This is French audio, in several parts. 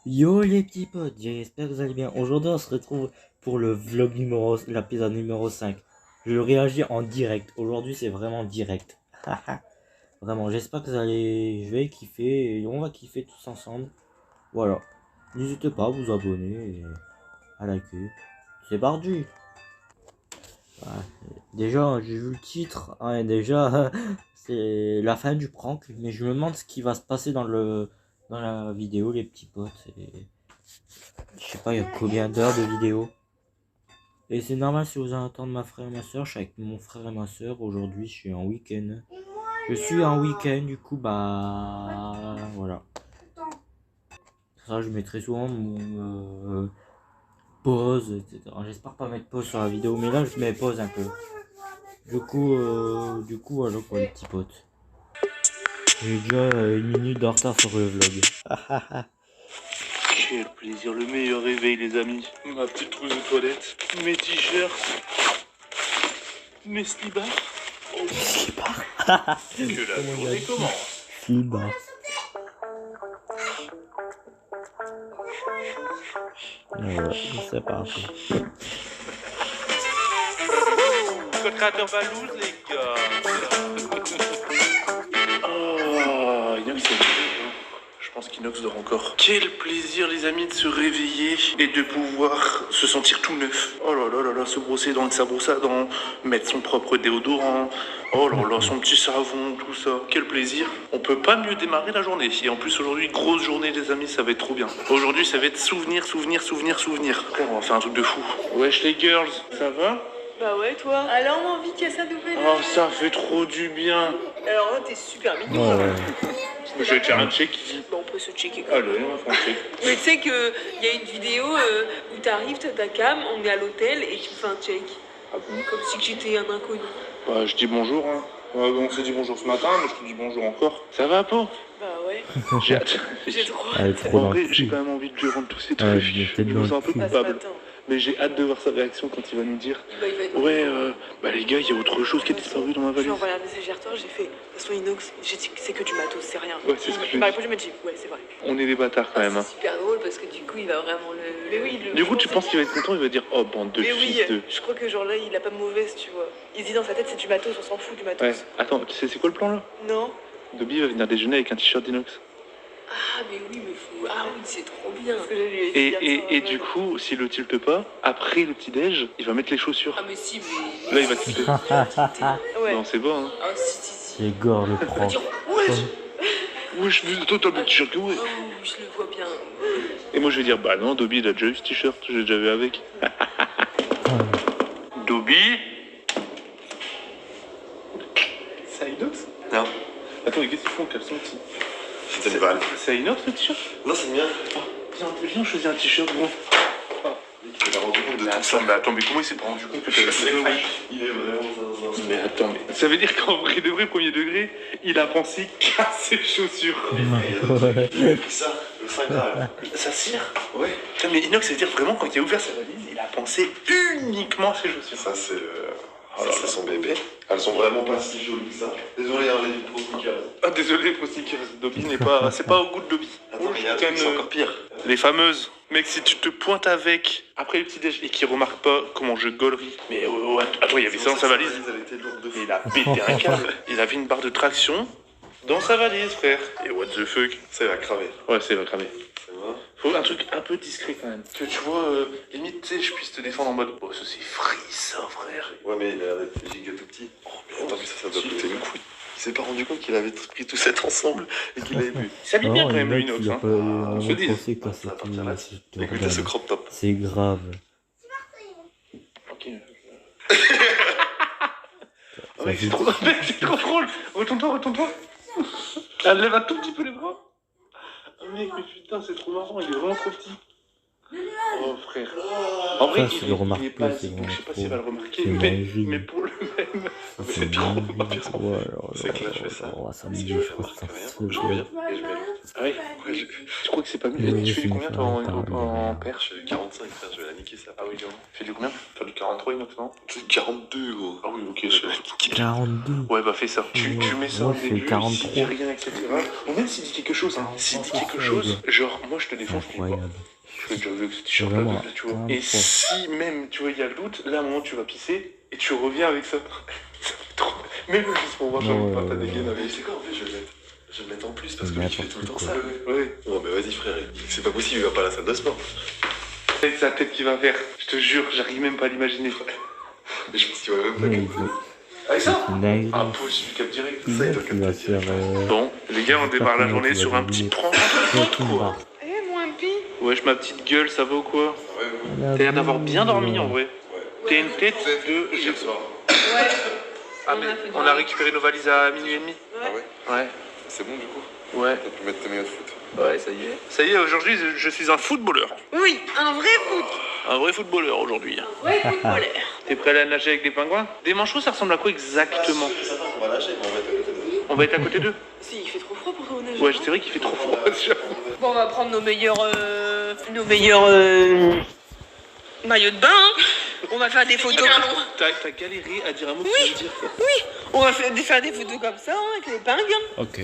Yo les petits potes, j'espère que vous allez bien. Aujourd'hui on se retrouve pour le vlog numéro, l'épisode numéro 5. Je réagis en direct. Aujourd'hui c'est vraiment direct. Vraiment, j'espère que je vais kiffer et on va kiffer tous ensemble. Voilà. N'hésitez pas à vous abonner et à liker. C'est parti. Voilà. Déjà, j'ai vu le titre. Hein, et déjà, c'est la fin du prank. Mais je me demande ce qui va se passer dans la vidéo, les petits potes. Je sais pas, il y a combien d'heures de vidéo. Et c'est normal si vous entendez ma frère et ma soeur. Je suis avec mon frère et ma soeur. Aujourd'hui, je suis en week-end. Je suis en week-end, du coup, bah. Voilà. Ça, je mettrai souvent mon pause, etc. J'espère pas mettre pause sur la vidéo, mais là, je mets pause un peu. Du coup, voilà quoi, les petits potes. J'ai déjà une minute de retard sur le vlog. Quel plaisir, le meilleur réveil les amis. Ma petite trousse de toilette, mes t-shirts, mes slibards. Oh, Slibard. que la journée commence. Slibard. C'est parti. Contrateur Valouz les gars. Oh, Inox c'est bon. Je pense qu'Inox dort encore. Quel plaisir les amis de se réveiller et de pouvoir se sentir tout neuf. Oh là là là là, se brosser dans sa brosse à dents, mettre son propre déodorant. Oh là là, son petit savon, tout ça. Quel plaisir. On peut pas mieux démarrer la journée. Et en plus aujourd'hui, grosse journée les amis, ça va être trop bien. Aujourd'hui ça va être souvenir. Oh, on va faire un truc de fou. Wesh les girls, ça va? Bah ouais, toi. Alors, mon envie qu'il y a sa nouvelle. Oh, ça fait trop du bien. Alors là, t'es super mignon. Ouais. Je vais te faire un check. Bon, on peut se checker quand même. Allez, on va faire un check. Mais tu sais qu'il y a une vidéo où t'arrives, t'as ta cam, on est à l'hôtel et tu me fais un check. Ah bon? Comme si que j'étais un inconnu. Bah, je dis bonjour. Hein. Ouais, on s'est dit bonjour ce matin, mais je te dis bonjour encore. Ça va, pas? Bah ouais, J'ai hâte. j'ai trop Elle est hâte. trop En dans vrai, le j'ai cul. quand même envie de lui rendre tous ces Ouais, trucs. j'étais Je dans me le sens un peu cul. Pas ce coupable. matin. Mais j'ai hâte de voir sa réaction quand il va nous dire Bah, il va être ouais, bah les gars, il y a autre chose qui a disparu dans ma Je lui ai valise. envoyé un message hier soir, j'ai fait, de toute façon, Inox, j'ai dit que c'est que du matos, c'est rien. Ouais, c'est ce que je Il m'a dis. répondu, je me dis, ouais, c'est vrai. On est des bâtards quand même. Hein. C'est super drôle parce que du coup, il va vraiment le. Mais oui, le. Du coup, tu penses qu'il va être content? Il va dire oh, bande de Mais fils oui, de. je crois que genre là, il a pas mauvaise, tu vois. Il se dit dans sa tête, c'est du matos, on s'en fout du matos. Ouais. Attends, tu sais, c'est quoi le plan là? Non. Dobby va venir déjeuner avec un t-shirt d'Inox. Ah, mais oui, mais faut. Ah oui, c'est trop bien. Ce que j'ai lui ai dit Et du coup, s'il le tilte pas, après le petit-déj, il va mettre les chaussures. Ah, mais si, mais. Là, il va tilter. Ouais. Non, c'est bon, hein. Ah, si. C'est gore le On va prof. dire, ouais, Wesh, toi, t'as le t-shirt que ouais. oh, je le vois bien. Et moi, je vais dire bah non, Dobby, il a déjà eu ce t-shirt, j'ai déjà vu avec. Dobby? C'est à Inox? Non, Attends, mais qu'est-ce qu'ils font au caleçon petit? c'était des balles. C'est à Inox le t-shirt? Non, c'est le mien. Viens, je choisis un t-shirt, gros. Il s'est rendu compte de Mais tout ça. attends, mais comment il s'est pas rendu compte que t'avais C'est fait vrai, il est vraiment zinzin. Mais attends, mais ça veut dire qu'en vrai de vrai, premier degré, il a pensé qu'à ses chaussures. Ouais. Il a pris ça, le 5 grave. Ça cire? Ouais, Putain, mais Inox, ça veut dire vraiment, quand il a ouvert sa valise, il a pensé uniquement à ses chaussures. ça c'est Oh là c'est là. son bébé. Elles sont vraiment pas si jolies que ça. Désolé, hein, les trop sneakers. Ah, désolé, pour que Dobby n'est pas. C'est pas au goût de Dobby. Attends, il y a un Quand truc, c'est même, encore pire. les fameuses. Mec, si tu te pointes avec après le petit déj et qu'il remarque pas comment je gaulerie. Mais attends, il y avait ça dans sa valise. Elle était lourde de fou. Il a pété un câble. Il avait une barre de traction dans sa valise, frère. Et what the fuck? Ça, il va cramer. Ouais, c'est va cramer. Ça va. Faut un truc un peu discret quand même. Que tu vois, limite, tu sais, je puisse te défendre en mode. Oh, ça c'est free, ça, frère. Ouais, mais il a l'air d'être giga tout petit. Oh, mais attends, mais ça doit coûter une couille. Il s'est pas rendu compte qu'il avait pris tout cet ensemble et qu'il avait bu. Il s'habille bien Non, quand même, le le mec, Inox. il a Hein. pas On se dit. pensé que Ça va partir là-dessus. c'était. Écoutez ce crop top. C'est grave. Ok. Ça Mec, fait- c'est trop... c'est trop drôle. Retourne-toi. Elle lève un tout petit peu les bras. Oh, mec, mais putain, c'est trop marrant. Il est vraiment trop petit. Oh, frère. En vrai, Ça, s'il le remarque il est pas, pas c'est si donc je sais pas vraiment s'il va le remarquer. c'est magique. Mais pour le même. Ça, c'est trop magique. bien. Ouais, C'est que là, je fais ça. ça me Si dit, je me je fais crois que remarquer ça rien, se je reviens et je mets l'autre. Ah oui. Tu crois que c'est pas mieux? Oui, Tu fais du c'est combien toi en perche? Je fais 45, frère, je vais la niquer ça. Ah oui, tu fais du combien? Faire du 43 Inox, non? C'est 42, gros. Ah oui, ok, je vais la niquer. 42. Ouais, bah fais ça. Tu mets ça Moi, au je fais début, 43. s'il dit rien, etc. Ou même s'il dit quelque chose, hein. S'il dit quelque chose, genre, moi je te défends, je dis quoi? Incroyable. Je fais déjà vu que ce t-shirt là, Vraiment, tu vois. 43. Et si même, tu vois, il y a le doute, là, à un moment, tu vas pisser et tu reviens avec ça. Ça fait trop. Même juste pour voir, j'avoue pas, t'as des gaines Mais avec. c'est quoi, en fait, je vais le mettre. Je vais le mettre en plus parce que Mais lui, il fait tout le temps n'importe ça. Ouais. Non, mais vas-y, frère. C'est pas possible, il va pas à la salle de sport. C'est sa tête qu'il va faire. Je te jure, j'arrive même pas à l'imaginer. Mais je pense qu'il va même pas Mais capter. Avec ça? c'est une dinguerie. Ah, possible, cap direct. Ça, il doit Tu vas capter. faire. Bon, les gars, on démarre la journée sur un petit prend quoi. Eh, mon MP. Wesh, ma petite gueule, ça va ou quoi? Ouais, T'as l'air d'avoir bien dormi en vrai. T'as une tête de hier soir. Ouais. Ah, mais on a récupéré nos valises à minuit et demi. Ah ouais? Ouais. C'est bon, du coup? Ouais. T'as pu mettre tes maillots de foot. Ouais, ça y est. Ça y est, aujourd'hui, je suis un footballeur. Oui, un vrai foot. Un vrai footballeur aujourd'hui. Un vrai footballeur. T'es prêt à aller nager avec des pingouins? Des manchots, ça ressemble à quoi exactement? Ça va, on va nager, mais on va être à côté d'eux. On va être à côté d'eux. Si, il fait trop froid pour qu'on nage. Ouais, c'est vrai qu'il fait trop froid. Bon, on va prendre nos meilleurs maillots de bain. Hein. On va faire des photos. T'as galéré à dire un mot que tu viens de dire. On va faire des photos comme ça hein, avec les pingouins. Ok.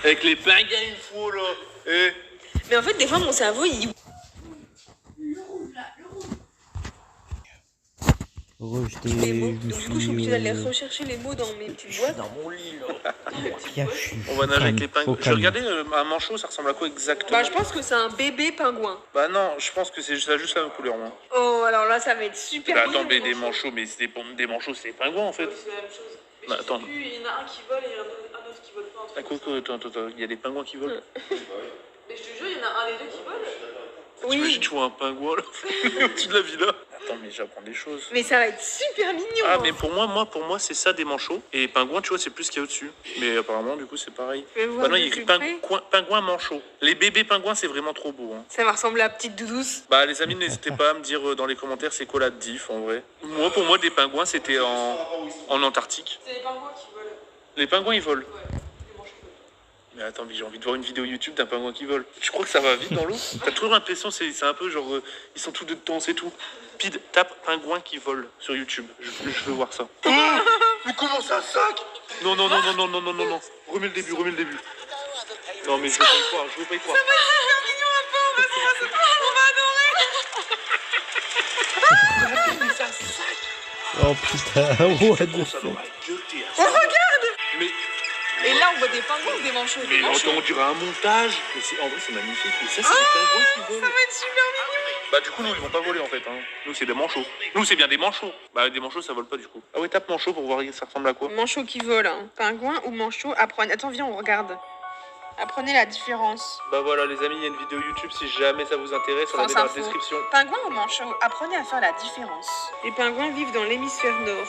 Avec les pingouins, il faut là. Eh. Mais en fait, des fois, mon cerveau, il... Rejeté. les mots. Je me Du coup, je suis obligée d'aller suis. rechercher les mots dans mes petites boîtes. Dans mon lit là. Bien, je suis. On va nager avec les pingouins. Faut Je regardais un manchot, ça ressemble à quoi exactement? Bah, je pense que c'est un bébé pingouin. Bah non, je pense que ça a juste la même couleur, moi. Oh, alors là, ça va être super Bah mignon, attends, mais mon des chou. manchots, mais c'est des manchots, c'est des pingouins en fait. C'est la même chose. Mais Bah, je attends. sais plus, il y en a un qui vole et un autre qui vole pas. un truc Ah, comme quoi, attends, il y a des pingouins qui volent. ça. Mais je te jure, il y en a un des deux qui vole. T'imagines, Oui, tu vois un pingouin là, au-dessus de la villa. Attends, mais j'apprends des choses. mais ça va être super mignon. Ah, hein. mais pour moi, c'est ça des manchots. Et pingouin, tu vois, c'est plus ce qu'il y a au-dessus. Mais apparemment, du coup, c'est pareil. Je vais voir Bah non, de il y a plus écrit près. pingouin manchot. Les bébés pingouins, c'est vraiment trop beau. Hein. Ça va ressembler à Petite Doudouce. Bah, les amis, n'hésitez pas à me dire dans les commentaires c'est quoi la diff en vrai. Moi, pour moi, des pingouins, c'était en Antarctique. C'est les pingouins qui volent. Les pingouins, ils volent. Ouais, les manchots. Mais attends, mais j'ai envie de voir une vidéo YouTube d'un pingouin qui vole. Tu crois que ça va vite dans l'eau? T'as toujours l'impression, c'est un peu genre, ils sont tous de temps, c'est tout. Pide, tape pingouin qui vole sur YouTube. Je veux voir ça. Mais comment ça sac? Non. Remets le début. Non, mais je veux pas y croire, je veux pas y croire. Ça va être super mignon un peu, on va adorer. Mais ça sac. Oh putain, what the Ça fuck. doit gueuler. Oh, regarde. Mais, Et là, on voit des pingouins ou des manchots? mais Des manchots. on dirait un montage. Mais en vrai, c'est magnifique. Mais ça, c'est des pingouins qui volent. Ça va être super mignon. Bah du coup nous ils vont pas voler en fait hein. Nous c'est des manchots. Nous c'est bien des manchots. Bah des manchots ça vole pas du coup. Ah ouais tape manchot pour voir ça ressemble à quoi. Manchot qui vole, hein. Pingouin ou manchot, apprenez. Attends, viens, on regarde. Apprenez la différence. Bah voilà les amis il y a une vidéo YouTube si jamais ça vous intéresse on la France met dans la Info. description. Pingouin ou manchot, apprenez à faire la différence. Les pingouins vivent dans l'hémisphère nord.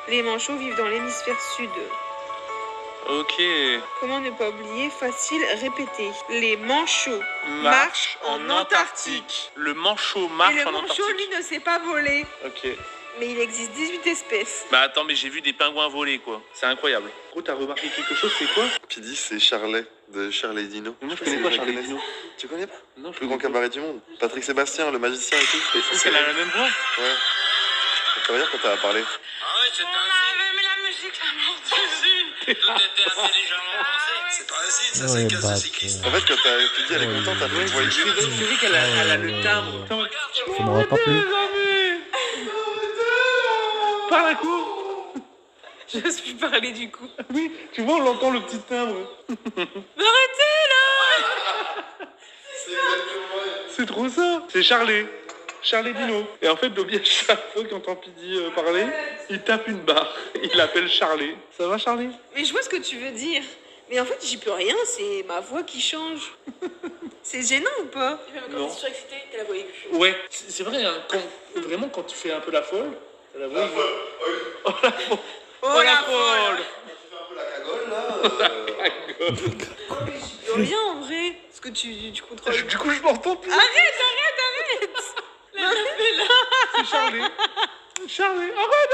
Les manchots vivent dans l'hémisphère sud. Ok. Comment ne pas oublier? Facile, répéter. Les manchots Marche en Antarctique. Le manchot marche Et le en manchot, Antarctique. lui, ne sait pas voler. Ok. Mais il existe 18 espèces. Bah attends mais j'ai vu des pingouins voler quoi. C'est incroyable. Gros t'as remarqué quelque chose c'est quoi? Pidi, c'est Charlet, de Charlet et Dino. Moi je sais connais si pas les gens Charlie connaissent. Dino. Tu connais pas? Non je Plus grand cabaret du monde. Patrick Sébastien, le magicien et tout. C'est la même voix. Ouais. Ça veut dire quand t'as parlé. Ah ouais, c'était ainsi. mais la musique, la Tout était intelligemment pensé. C'est pas ainsi, ça, c'est Ouais, une casse de bah, cycliste. En fait, quand t'as dit elle est contente, t'as fait une voix aiguë. C'est vrai qu'elle a le timbre. Ça m'aurait pas plu. Par la cour. J'ose plus parler du coup. Oui, tu vois on l'entend le petit timbre. Arrêtez là. C'est trop ça. C'est Charlet. Charlet Dino. Et en fait, Dobby, à chaque fois qu'il entend Pidi parler, il tape une barre. Il l'appelle Charlet. Ça va, Charlet? Mais je vois ce que tu veux dire. Mais en fait, j'y peux rien, c'est ma voix qui change. C'est gênant ou pas? Même Non. quand t'es surexcité, t'as la voix aiguë. Ouais, c'est vrai, hein, vraiment, quand tu fais un peu la folle, t'as la voix aiguë. Oh, la folle. Oh, la folle. folle. Mais j'y peux rien en vrai. Parce que tu contrôles. Du coup, je m'entends plus. Arrête. C'est Charlet. Charlet, arrête.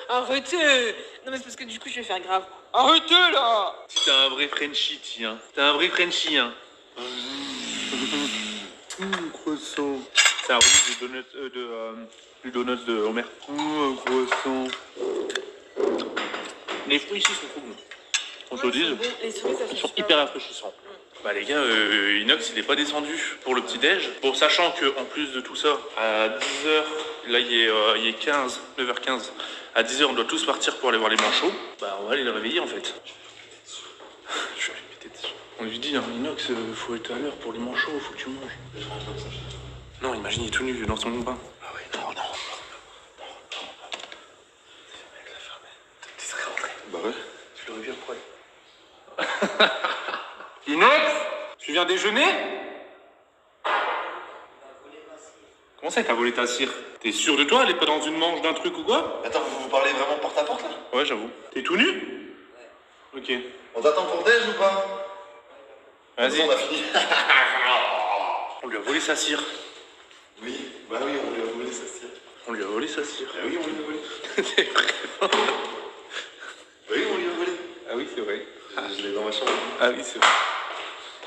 Arrêtez. Non mais c'est parce que du coup, je vais faire grave. Arrêtez là. T'es un vrai Frenchie, tiens. T'es un vrai Frenchie, hein. Croissant. C'est un remix du donuts de Homer. Un croissant. Les fruits ici sont trop bons. On te le dise. Les souris, ça Ils sont hyper rafraîchissants. Bah les gars, Inox il est pas descendu pour le petit déj. Bon, sachant que en plus de tout ça, à 10h, là il est 15, 9h15. À 10h on doit tous partir pour aller voir les manchots. Bah on va aller le réveiller en fait. Je vais lui péter dessus. On lui dit, hein, Inox, faut être à l'heure pour les manchots, faut que tu manges. Non, imagine il est tout nu dans son bain. Ah ouais, non. Tu serais rentré. Bah ouais. Tu l'aurais vu après. Inox, tu viens déjeuner? Comment ça, t'as volé ta cire? T'es sûr de toi? Elle est pas dans une manche d'un truc ou quoi? Attends, vous parlez vraiment porte à porte là? Ouais, j'avoue. T'es tout nu? Ouais. Ok. On t'attend pour déj ou pas? Vas-y. On a fini. On lui a volé sa cire. Oui, bah oui, on lui a volé sa cire. On lui a volé sa cire. Ah oui, on lui a volé. C'est vrai. Oui, on lui a volé. Ah oui, c'est vrai. Je l'ai dans ma chambre. Ah oui, c'est vrai.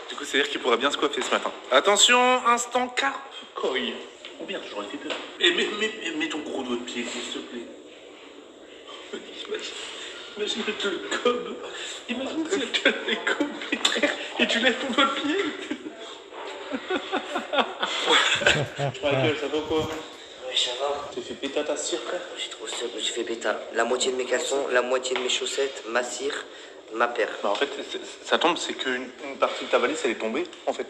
Du coup, c'est-à-dire qu'il pourra bien se coiffer ce matin. Attention, instant carpe coille. Oh merde, j'aurais fait peur. Et mets ton gros doigt de pied, s'il te plaît. Imagine elle te le gobe. Imagine si elle te le gobe et tu lèves ton doigt de pied. Michael, ça va quoi? Oui, ça va. T'es fait péter ta cire, frère? J'ai trop seul, j'ai fait bêta. La moitié de mes caleçons, la moitié de mes chaussettes, ma cire, ma paire. Bah en fait, ça tombe, c'est qu'une partie de ta valise, elle est tombée, en fait.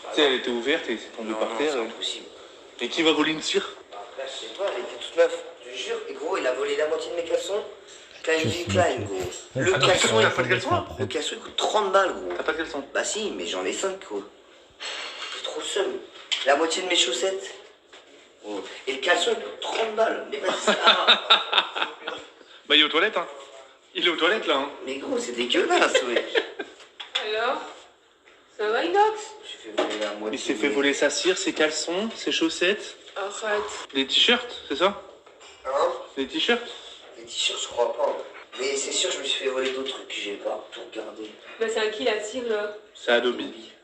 Tu sais, elle était ouverte et c'est tombé par terre. C'est impossible. Et qui va voler une cire? Là, je sais pas, elle était toute neuve. Je te jure. Et gros, il a volé la moitié de mes caleçons. Calvin Klein, gros. Le caleçon, T'as pas de caleçon là? le caleçon, il coûte 30 balles, gros. T'as pas de caleçon? Bah si, mais j'en ai 5, gros. J'ai trop seul. La moitié de mes chaussettes. Gros. Et le caleçon, il coûte 30 balles. Mais vas-y, ça. Bah il est aux toilettes, hein. Il est aux toilettes là, hein. Mais gros, c'est dégueulasse, ouais. Alors, ça va, Inox? J'ai fait voler la moitié. Il s'est fait voler sa cire, ses caleçons, ses chaussettes, Arrête. des t-shirts, c'est ça? Hein? Des t-shirts? Les t-shirts, je crois pas. Mais c'est sûr, je me suis fait voler d'autres trucs que j'ai pas tout regardé. Bah, c'est à qui la cire là? C'est Adobe.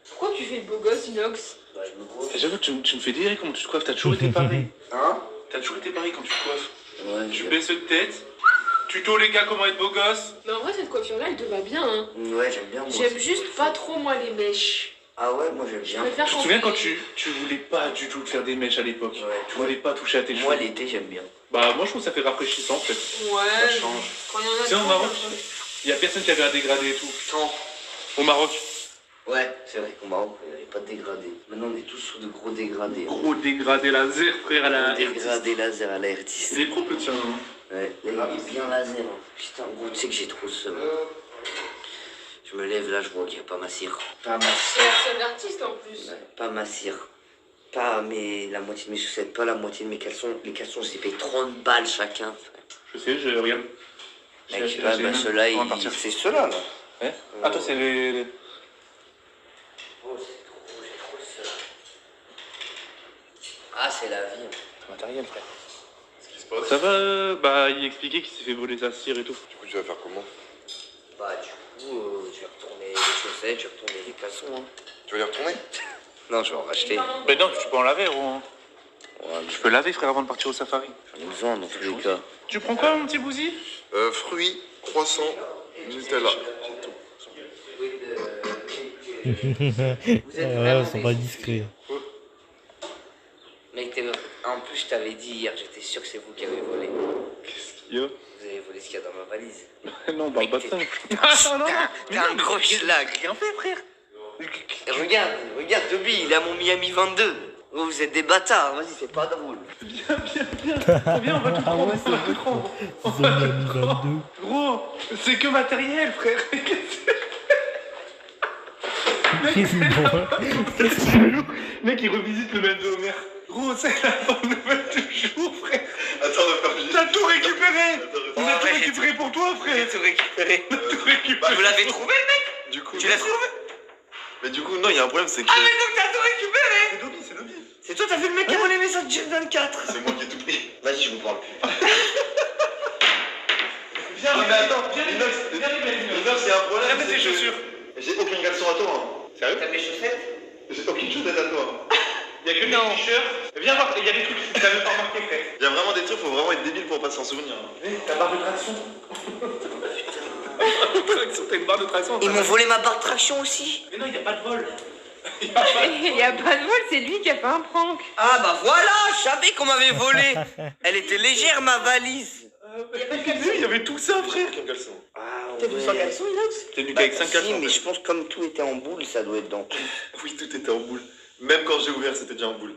Pourquoi tu fais le beau gosse, Inox? Bah, je me gros. J'avoue, tu me fais délirer comment tu te coiffes, t'as toujours été pareil. Hein? T'as toujours été pareil quand tu te coiffes. Ouais, Tu baisses de tête, tuto les gars comment être beau gosse. Mais en vrai, cette coiffure-là, elle te va bien, hein. Ouais, j'aime bien. Moi J'aime aussi. juste pas trop, moi, les mèches. Ah ouais, moi j'aime Je bien. préfère Tu te souviens quand tu voulais pas du tout te faire des mèches à l'époque? Ouais. Tu voulais pas toucher à tes Moi cheveux. l'été, j'aime bien. Bah moi je trouve que ça fait rafraîchissant en fait. Ouais. Ça change. Quand il y en a C'est au trop, Maroc. ça- Il y a personne qui avait un dégradé et tout. Non. Au Maroc. Ouais, c'est vrai qu'au Maroc, il n'y avait pas de dégradé. Maintenant, on est tous sous de gros dégradés. Gros dégradé laser frère à la Dégradé laser à la R10. Il est propre le tien. Hein. Ouais, là, il est bien laser. Hein. Putain, gros, tu sais que j'ai trop seum. Je me lève là, je vois qu'il n'y a pas ma cire. Pas ma C'est cire. la seule artiste en plus. Ouais, pas ma cire. Pas la moitié de mes chaussettes, pas la moitié de mes caleçons. Les caleçons, je les ai payé 30 balles chacun. Je sais, je regarde. Mec, bah, ceux-là, On va partir. c'est ceux-là, là. Ouais. Ah toi c'est les... Oh, c'est trop, j'ai trop le seum. Ah, c'est la vie. C'est matériel frère. Qu'est-ce qui se passe? Ça va bah il expliquait qu'il s'est fait voler sa cire et tout. Du coup, tu vas faire comment? Bah, du coup, je vais retourner les chaussettes, je vais retourner les caleçons. Hein. Tu vas y retourner? Non, je vais en racheter. Mais non, tu peux en laver gros. Hein. Ouais, Tu peux laver frère avant de partir au safari. j'en ai besoin dans tous les cas. Tu prends quoi mon petit bousi? Fruits, croissant, Nutella. Vous êtes Ouais, vraiment ils sont des- pas discrets. Mec, en plus, je t'avais dit hier, j'étais sûr que c'est vous qui avez volé. Qu'est-ce qu'il y a? Vous avez volé ce qu'il y a dans ma valise. Non, bah pas de ça. Putain, t'es un gros schlag. Rien fait frère. Regarde, Toby, il a mon Miami 22. Oh, vous êtes des bâtards, vas-y, c'est pas drôle. Viens, on va tout prendre, on va tout prendre. Ils ont mis 22. Gros, c'est que matériel frère. Mec, il revisite le même de Homer. Gros, c'est la bonne nouvelle du jour, frère. Attends, on va faire vite. T'as tout récupéré. On a tout Ouais. récupéré pour toi, frère. J'ai tout récupéré. Tout récupéré. Vous l'avez trouvé, le mec? Du coup, Tu l'as trouvé? mais du coup, non, il y a un problème, c'est que. Ah, mais donc t'as tout récupéré? C'est Dobby, c'est Dobby. C'est toi, t'as vu le mec qui a volé mes sacs Jet 24? C'est moi qui ai tout pris. Vas-y, je vous parle plus. Viens, mais attends, viens, Inox, il y a un problème. Viens mettre tes c'est que chaussures. J'ai aucun caleçon à toi. Hein. Sérieux? T'as mes chaussettes? J'ai aucune chaussette à toi. Il y a que des t-shirts. Viens voir, il y a des trucs que tu n'avais pas remarqué, frère. Il y a vraiment des trucs, faut vraiment être débile pour pas s'en souvenir. Ta barre de traction. T'as une barre de traction. Ils m'ont volé ma barre de traction aussi. Mais non, il n'y a pas de vol. Il n'y a pas de vol, c'est lui qui a fait un prank. Ah bah voilà, je savais qu'on m'avait volé. Elle était légère ma valise. Il y avait tout ça, frère. Aucun caleçon. T'es venu sans caleçon, Inox? T'es venu qu'avec 5 Si, caleçons. mais je pense que comme tout était en boule, ça doit être dans tout. Oui, tout était en boule. Même quand j'ai ouvert, c'était déjà en boule.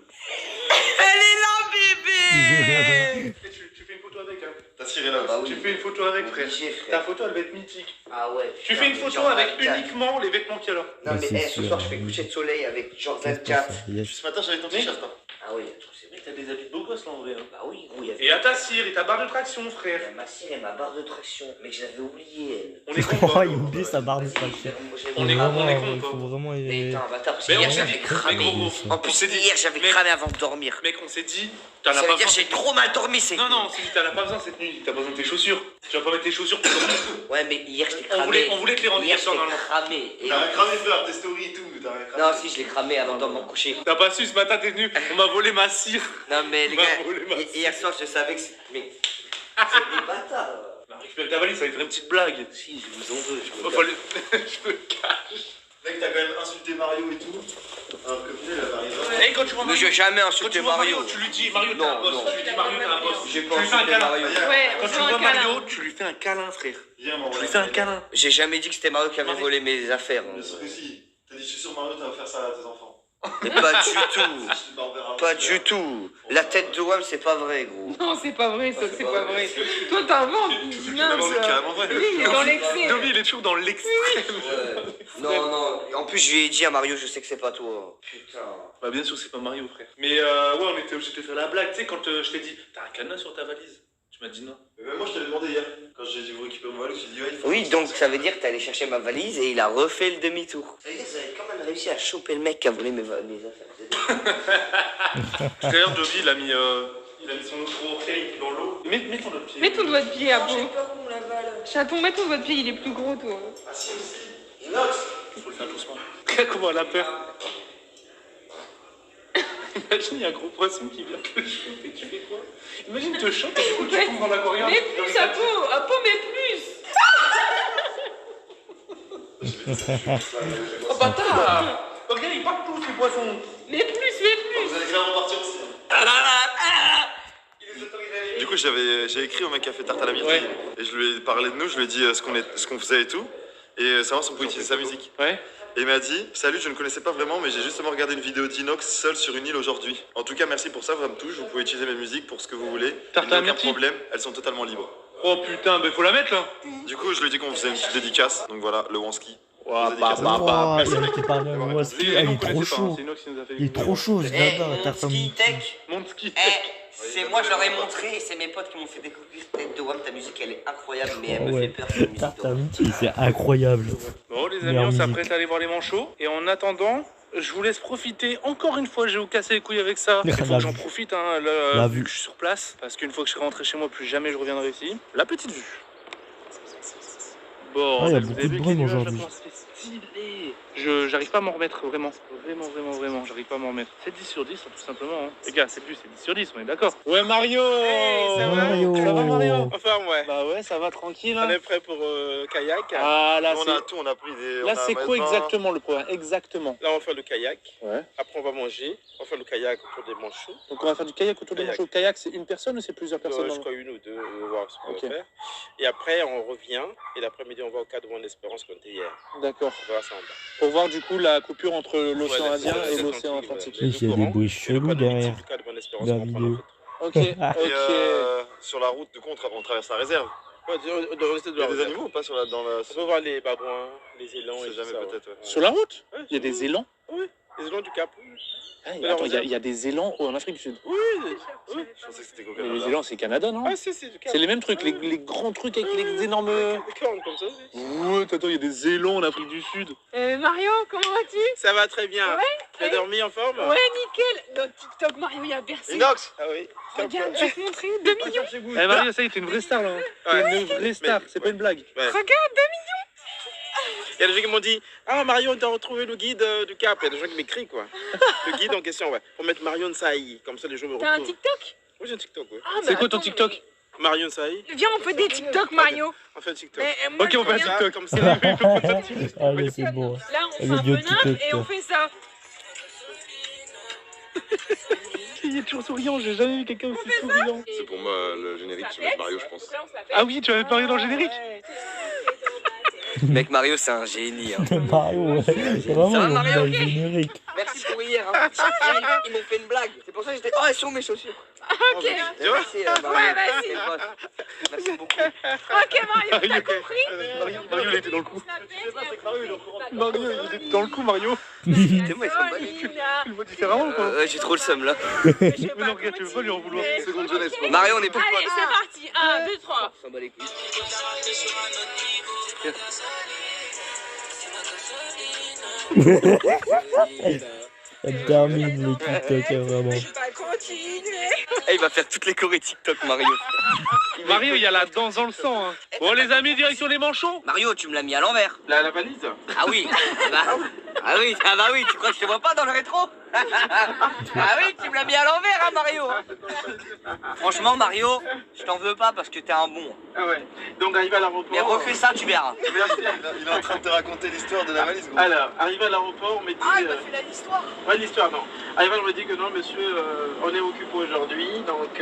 Elle est là, bébé. Tu fais une photo avec, hein. T'as ciré là. Bah oui. Tu fais une photo avec, frère. Obligé, Ta frère. photo, elle va être mythique. Ah ouais. Tu putain, fais une mais photo genre avec 24. uniquement les vêtements qu'il y a là. Non mais c'est ce sûr. soir je fais coucher de soleil avec genre Qu'est-ce qu'on 24. fait? Yes. Ce matin, j'avais ton t-shirt. Hein. Ah oui, attends, c'est vrai. T'as des habits de beau gosse là en vrai. Hein. Bah oui, gros, il y avait Et à ta cire et ta barre de traction, il frère. y a ma cire et ma barre de traction. Mais je l'avais oublié, elle. On est con. Oh, quoi. il oublie sa barre de traction. On est Vraiment, con, on est con, il quoi. faut vraiment. Mais attends, bâtard, parce Mais que on hier s'est j'avais dit, cramé. mais gros, En plus, s'est dit- hier j'avais mais- cramé avant de dormir. Mec, on s'est dit, t'en as Ça pas veut dire besoin. j'ai trop mal dormi, c'est. Non, non, on s'est dit, t'en as pas besoin cette nuit. T'as besoin de tes chaussures. Tu vas pas mettre tes chaussures pour dormir. Ouais, mais hier je l'ai On cramé. voulait te les rendre Hier hier je soir l'ai normalement. cramé. Et- T'as rien cramé, frère, tes stories et tout. T'as rien cramé. Non, si, je l'ai cramé avant de m'en coucher. T'as pas su, ce matin t'es venu, on m'a volé ma cire. Non, mais les Bah, gars, volé ma hier soir je savais que c'est. Mais. C'est des bâtards. Bah, récupère ta valise, ça va faire une petite blague. Si, je vous en veux, je Oh, me fallait- je me cache. Mec, t'as quand même insulté Mario et tout. Alors que putain, il avait rien. Et quand tu vois Mais Mario, j'ai jamais quand insulté tu vois Mario. Mario, tu lui dis Mario t'es Non, un boss. non. Tu lui dis Mario t'es un boss. J'ai Tu pas lui fais un insulté câlin. Mario. Ouais, Quand on tu fait vois un câlin. Mario, tu lui fais un câlin, frère. Viens, m'envoie Tu lui la fais un photo. câlin. J'ai jamais dit que c'était Mario qui avait volé mes affaires. Bien sûr que si. T'as dit, je suis sûr, Mario, t'as faire ça à tes enfants. Mais pas du tout. Bah, on verra. Pas du tout. La tête de WAM, c'est pas vrai, gros. Non, c'est pas vrai, ça, c'est pas vrai. Toi, t'inventes, mince. C'est carrément vrai. Lui, il est dans l'excès. Dobby, il est toujours dans l'extrême. Non, non. En plus, je lui ai dit à Mario, je sais que c'est pas toi. Putain. Bah, bien sûr, c'est pas Mario, frère. Mais ouais, on était obligé de te faire la blague. Tu sais, quand je t'ai dit, t'as un cadenas sur ta valise. Tu m'as dit non. Mais même moi, je t'avais demandé hier. Quand j'ai dit, vous récupérez mon valise, j'ai dit, ouais, il faut. Oui, donc ça veut dire que t'es allé chercher ma valise et il a refait le demi-tour. Ça veut dire que vous avez quand même réussi à choper le mec qui a volé mes affaires. D'ailleurs, Dobby, il a mis son autre orteil dans l'eau. Mets ton autre pied. Mets ton doigt de pied à J'ai peau. peur qu'on la balle. Chaton, mets ton doigt de pied, il est plus gros, toi. Ah, si, aussi. Inox. Faut le faire doucement. Regarde comment elle a peur. Imagine, il y a un gros poisson qui vient te choper, tu fais quoi? Imagine, te chope et du coup, tu tombes dans l'aquarium. Mets plus à peau, mets plus. Oh bâtard! Oh, regarde, ils partent tous, les poissons. Mets plus, mets plus. Vous allez clairement partir aussi. Du coup, j'ai écrit au mec qui a fait tarte à la myrtille. Ouais. Et je lui ai parlé de nous, je lui ai dit ce qu'on faisait et tout. Et savoir si on pouvait utiliser sa musique. Ouais. Et il m'a dit, salut, je ne connaissais pas vraiment, mais j'ai justement regardé une vidéo d'Inox seul sur une île aujourd'hui. En tout cas, merci pour ça, ça me touche. Vous pouvez utiliser mes musiques pour ce que vous voulez. Tarte Il n'y a à la aucun myrtille. problème, elles sont totalement libres. Oh putain, bah faut la mettre là. Du coup, je lui ai dit qu'on faisait une petite dédicace. Donc voilà, le Wanski. Ouah, Dédicace à bah, toi. bah. Oh, il a été parlé à moi, Les il noms, on est trop connaissait pas, hein, chaud. c'est Inox qui nous a fait Il est trop chaud, je Eh, l'adore, mon Tartan. ski tech. Mon ski. C'est moi, je leur ai montré, c'est mes potes qui m'ont fait découvrir Tête de WAM. Ta musique, elle est incroyable, mais elle me Ouais. fait peur. cette musique. Tartan, c'est incroyable. Bon les amis, Meilleure on musique. s'apprête à aller voir les manchots. Et en attendant, je vous laisse profiter. Encore une fois, je vais vous casser les couilles avec ça. Il faut La que j'en vue. profite, hein, là, La vu vue. que je suis sur place. Parce qu'une fois que je serai rentré chez moi, plus jamais je reviendrai ici. La petite vue. Bon, Ah, il y a vous beaucoup avez de vu brume quel nuage, là, aujourd'hui. comment c'est stylé. J'arrive pas à m'en remettre, vraiment. Vraiment, j'arrive pas à m'en remettre. C'est 10 sur 10, tout simplement. Hein. Les gars, c'est plus, c'est 10 sur 10, on est d'accord. Ouais, Mario. ça va Mario. Ça va, Mario? Enfin, ouais. Bah ouais, ça va tranquille. On Hein. est prêt pour kayak. Ah, là, Nous, on c'est... a tout, on a pris des. Là, on a c'est quoi maintenant- exactement le programme? Exactement. Là, on va faire le kayak. Ouais. Après, on va manger. On va faire le kayak autour des manchots. Donc, on va faire du kayak autour des Kayak. manchots. Le kayak, c'est une personne ou c'est plusieurs personnes? Je dans- crois une ou deux, on va voir ce qu'on Ok. va faire. Et après, on revient. Et l'après-midi, on va au cadre de l'Espérance qu'on était hier. D'accord. On verra ça en bas. Pour voir du coup la coupure entre l'océan Ouais, Indien et l'océan l'océan Atlantique, Atlantique. ouais. Il y a des bruits chelous derrière. Du cadre de l'Espérance Dans la qu'on prend en vidéo. photo. Ok, Et ok. sur la route, du coup, on traverse la réserve. Ouais, de rester Il y a des animaux ou pas dans la. On peut voir les babouins, les élans On et sait tout jamais ça, ouais. peut-être. Ouais. Sur la route, Ouais, il y a des élans. les élans du Cap. Ah, la attends, réserve. il y a des élans en Afrique du Sud. Oui. Je pensais que c'était qu'au Mais les Canada. élans, c'est Canada, non? Ah, c'est du Cap. C'est les mêmes trucs, les grands trucs avec les énormes. Des cornes comme ça. Ouais, attends, il y a des élans en Afrique du Sud. Mario, comment vas-tu? Ça va très bien. T'as dormi en forme? Ouais, nickel. Notre TikTok Mario, il y a personne. Inox. Ah oui. Regarde, je vais te montrer 2 millions. Eh Mario, ça y est, t'es une vraie star là. T'es une vraie star, c'est pas une blague. Ouais. Regarde, 2 Il y a des gens qui m'ont dit ah Mario, on t'a retrouvé le guide du Cap. Il y a des gens qui m'écrivent quoi. Le guide en question, ouais. Faut mettre Marion Saï, comme ça les gens me T'as un retrouvent. TikTok? Oui, j'ai un TikTok, ouais. Ah, mais C'est quoi ton attends, TikTok? Marion Saï. Viens, on fait des TikTok, Mario. On fait un TikTok. Moi, Ok, on fait un je TikTok. Comme ça. Allez, c'est bon. Là, on fait Le un peu vieux nimp TikTok, et on fait ça. Il est toujours souriant, j'ai jamais vu quelqu'un aussi souriant. C'est pour moi le générique, je vais mettre Mario, je pense. Ah oui, tu vas mettre Mario dans le générique? Mec, Mario, c'est un génie. Hein. Mario, ouais. C'est vraiment Ça va, le Mario, bel générique. Merci pour hier. Hein. Ils m'ont fait une blague. C'est pour ça que j'étais. Oh, elles sont mes chaussures. Ok. Tu vois? Merci, Mario. Ouais, vas-y. Merci beaucoup. Ok, Mario, t'as compris? Mario, il était dans le coup. Mario, il était dans le coup, Mario. Moi, ils sont pas les culs. Tu le vois différemment ou pas? J'ai trop le seum là. Mais non, regarde, tu veux pas lui en vouloir. Seconde jeunesse. Mario, on est pas. Allez, c'est parti. 1, 2, 3. On s'en bat les couilles. Ça termine les TikTok, hein, vraiment. Je vais continuer. Eh, il va faire toutes les chorés TikTok, Mario. Mario, il y a la danse dans le sang. Hein. Bon, les amis, direction les manchots. Mario, tu me l'as mis à l'envers. La valise. Ah oui. Ah bah oui, tu crois que je te vois pas dans le rétro? Ah oui, tu me l'as mis à l'envers, hein, Mario. Franchement, Mario, je t'en veux pas parce que t'es un bon. Ah ouais. Donc arrivé à l'aéroport. Mais refais ça, tu verras. Merci. Il est en train de te raconter l'histoire de la valise, gros. Alors, arrivé à l'aéroport, on m'a dit. Ah, il m'a fait l'histoire. Ouais, l'histoire, non. Arrivé, on m'a dit que non, monsieur, on est occupé aujourd'hui, donc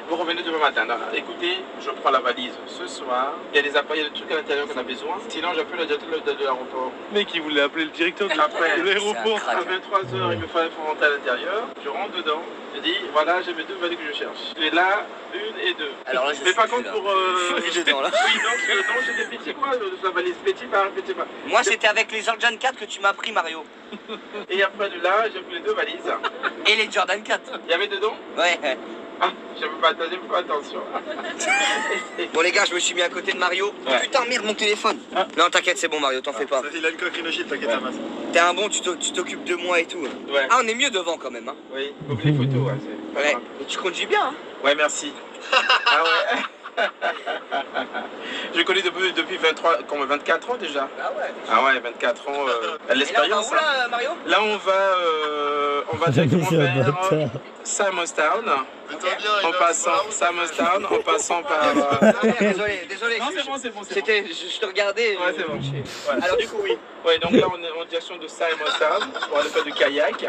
vous revenez demain matin. Non, non, écoutez, je prends la valise ce soir. Il y a des appareils, il y a des trucs à l'intérieur qu'on a besoin. Sinon, j'appelle le directeur de l'aéroport. Mec, il voulait appeler le directeur Après, de l'aéroport. c'est un à 23h, il me fallait rentrer à l'intérieur. Je rentre dedans. Je dis, voilà, j'ai mes 2 valises que je cherche. Et là, 1 et 2. Alors là, je Mais suis par plus, contre, là. pour. Je suis dedans, là. Oui, non, j'ai des petits quoi, de la valise petit par petit par. Moi, c'était avec les Jordan 4 que tu m'as pris, Mario. Et après de là, j'ai pris les 2 valises. Et les Jordan 4. Il y avait dedans? Ouais. Ah, j'avais pas attention. Bon, les gars, je me suis mis à côté de Mario. Ouais. Putain, merde, mon téléphone. Ah. Non, t'inquiète, c'est bon, Mario, t'en fais pas. Il a une coque rhinogite, t'inquiète pas. T'es un bon, tu t'occupes de moi et tout. Ouais. Ah, on est mieux devant quand même. Hein. Oui, donc les photos, ouais, c'est pas Ouais. grave. Et tu conduis bien. Hein. Ouais, merci. Ah ouais. Je connais depuis 24 ans déjà. Ah ouais. Ah ouais, 24 ans, Et là, on va l'expérience. où, là, Mario? Là, on va directement C'est un vers bâtard. Simonstown. Mets-toi bien, En Inox, passant voilà. Simonstown, en passant par. Ah, merde, désolé. Non, c'est bon, c'est bon. C'était, je te regardais. Ouais, c'est bon. Ouais. Alors, du coup, oui. Ouais, donc là, on est en direction de Simonstown pour aller faire du kayak.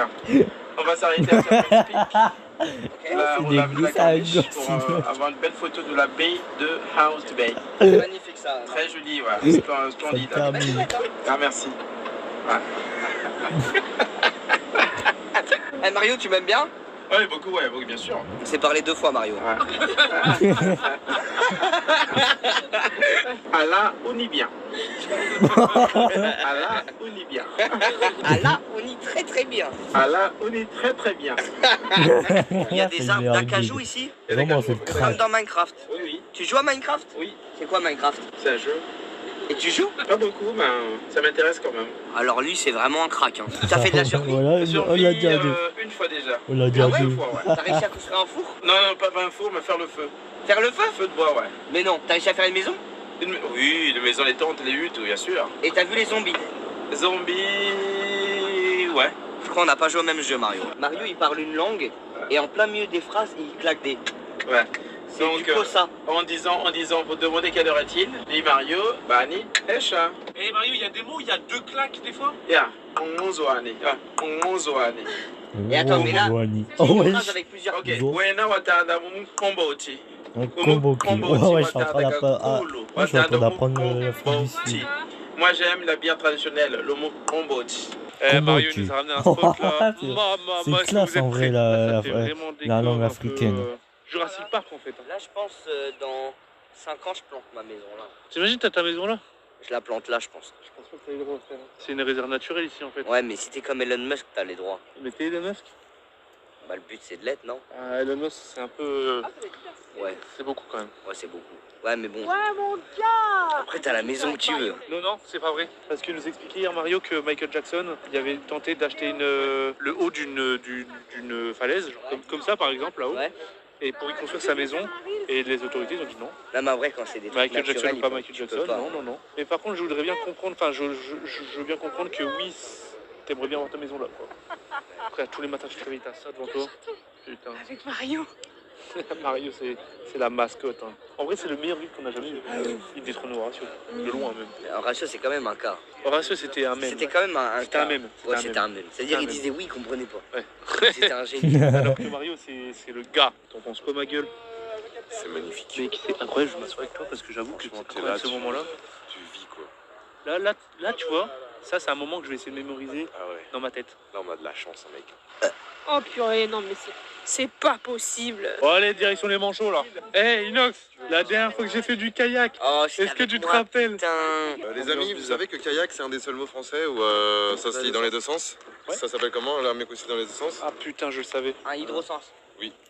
On va s'arrêter à Serpent Peak. Là, C'est on des a vu la glissages, corniche pour avoir une belle photo de la baie de House Bay. C'est magnifique ça. Très joli, ouais. Splendide. Ça termine. Ah, merci. Eh, Mario, tu m'aimes bien? Ouais, beaucoup, bien sûr. On s'est parlé 2 fois, Mario. Ouais. À la, on y bien. À la, on y bien. Ah là, on y très très bien. À la, on est très très bien. Il y a des C'est arbres le meilleur d'acajou guide. ici, Vraiment, c'est le comme crack. dans Minecraft. Oui, oui, Tu joues à Minecraft? oui. C'est quoi Minecraft? C'est un jeu. Et tu joues? Pas beaucoup, mais ça m'intéresse quand même. Alors lui, c'est vraiment un crack. Hein. T'as fait de la survie? Voilà, on Survie, l'a dit à deux. une fois déjà. On l'a dit à Ah ouais, deux. Une fois, ouais. T'as réussi à construire un four? Non, pas un four, mais faire le feu. Faire le feu? Feu de bois, ouais. Mais non, t'as réussi à faire une maison? Oui, les maisons, les tentes, les huttes, bien sûr. Et t'as vu les zombies? Zombies, ouais. Je crois qu'on n'a pas joué au même jeu, Mario. Mario, il parle une langue, et en plein milieu des phrases, il claque des... Ouais. C'est Donc, du ça. En disant, vous demandez quelle heure est-il, dit Mario, Bani, Esha. Eh Mario, il y a des mots, il y a 2 claques des fois. Ya, Onzoani. Onzoani. Et attends, mais là, Wani. c'est Oh, une ouais. phrase avec plusieurs... Ok, Zo. Wena Watada Komboti. Un combo qui. Ouais, je suis en train d'apprendre. Je suis en train d'apprendre la fiducie. Moi j'aime la bière traditionnelle, le mot Komboti. Eh Combo Mario, tu. nous a ramené un spot là. C'est Est-ce que classe vous êtes en vrai prêts? la Ça fait vraiment des la langue corps un peu, africaine. Jurassic Park en fait. Là, je pense, dans 5 ans, je plante ma maison, là. T'imagines, t'as ta maison là? Je la plante là, je pense. Je pense pas que t'as les droits, frère. C'est une réserve naturelle ici en fait. Ouais, mais si t'es comme Elon Musk, t'as les droits. Mais t'es Elon Musk? Bah le but c'est de l'être, non? Elon Musk, c'est un peu... Ouais, C'est beaucoup quand même. ouais c'est beaucoup. Ouais mais bon, Ouais, mon gars! après t'as la maison que tu veux. Non, c'est pas vrai. Parce qu'il nous expliquait hier, Mario, que Michael Jackson, il avait tenté d'acheter le haut d'une falaise, genre comme ça par exemple, là-haut. Ouais. Et pour y construire sa maison, et les autorités ont dit non. Non mais en vrai quand c'est des trucs Michael Jackson naturels, ou pas il faut- Michael tu peux Jackson, pas. non. Mais par contre, je voudrais bien comprendre, enfin, je veux bien comprendre que oui, t'aimerais bien avoir ta maison là, quoi. Après, tous les matins, tu te réveilles, t'as ça devant toi. Putain. Avec Mario. Mario, c'est la mascotte. Hein. En vrai, c'est le meilleur livre qu'on a jamais lu. Il détrône Horatio, de loin même. Mais Horatio c'est quand même un cas. Horatio, c'était un mème. C'était quand même un C'était cas. un mème. Ouais c'était un mème. C'est-à-dire un il mème. disait oui, il comprenait pas. Ouais. C'était un génie. Alors que Mario, c'est le gars. T'en penses quoi, ma gueule? C'est magnifique. Mec, c'est incroyable, je m'assois avec toi parce que j'avoue que Franchement, c'est t'es là, incroyable ce moment-là. Tu vis quoi. Là, tu vois, ça, c'est un moment que je vais essayer de mémoriser Ah ouais. dans ma tête. Là, on a de la chance, hein, mec. Oh purée, non mais c'est pas possible. Bon, allez, direction les manchots, là. Hey, Inox, la dernière fois que j'ai fait du kayak, Oh, c'était est-ce que avec tu te moi, rappelles? Putain. Les amis, vous savez que kayak, c'est un des seuls mots français où ça se lit dans les deux sens? Ouais. Ça s'appelle comment, la aussi dans les deux sens? Ah putain, je le savais. Un hydrosens.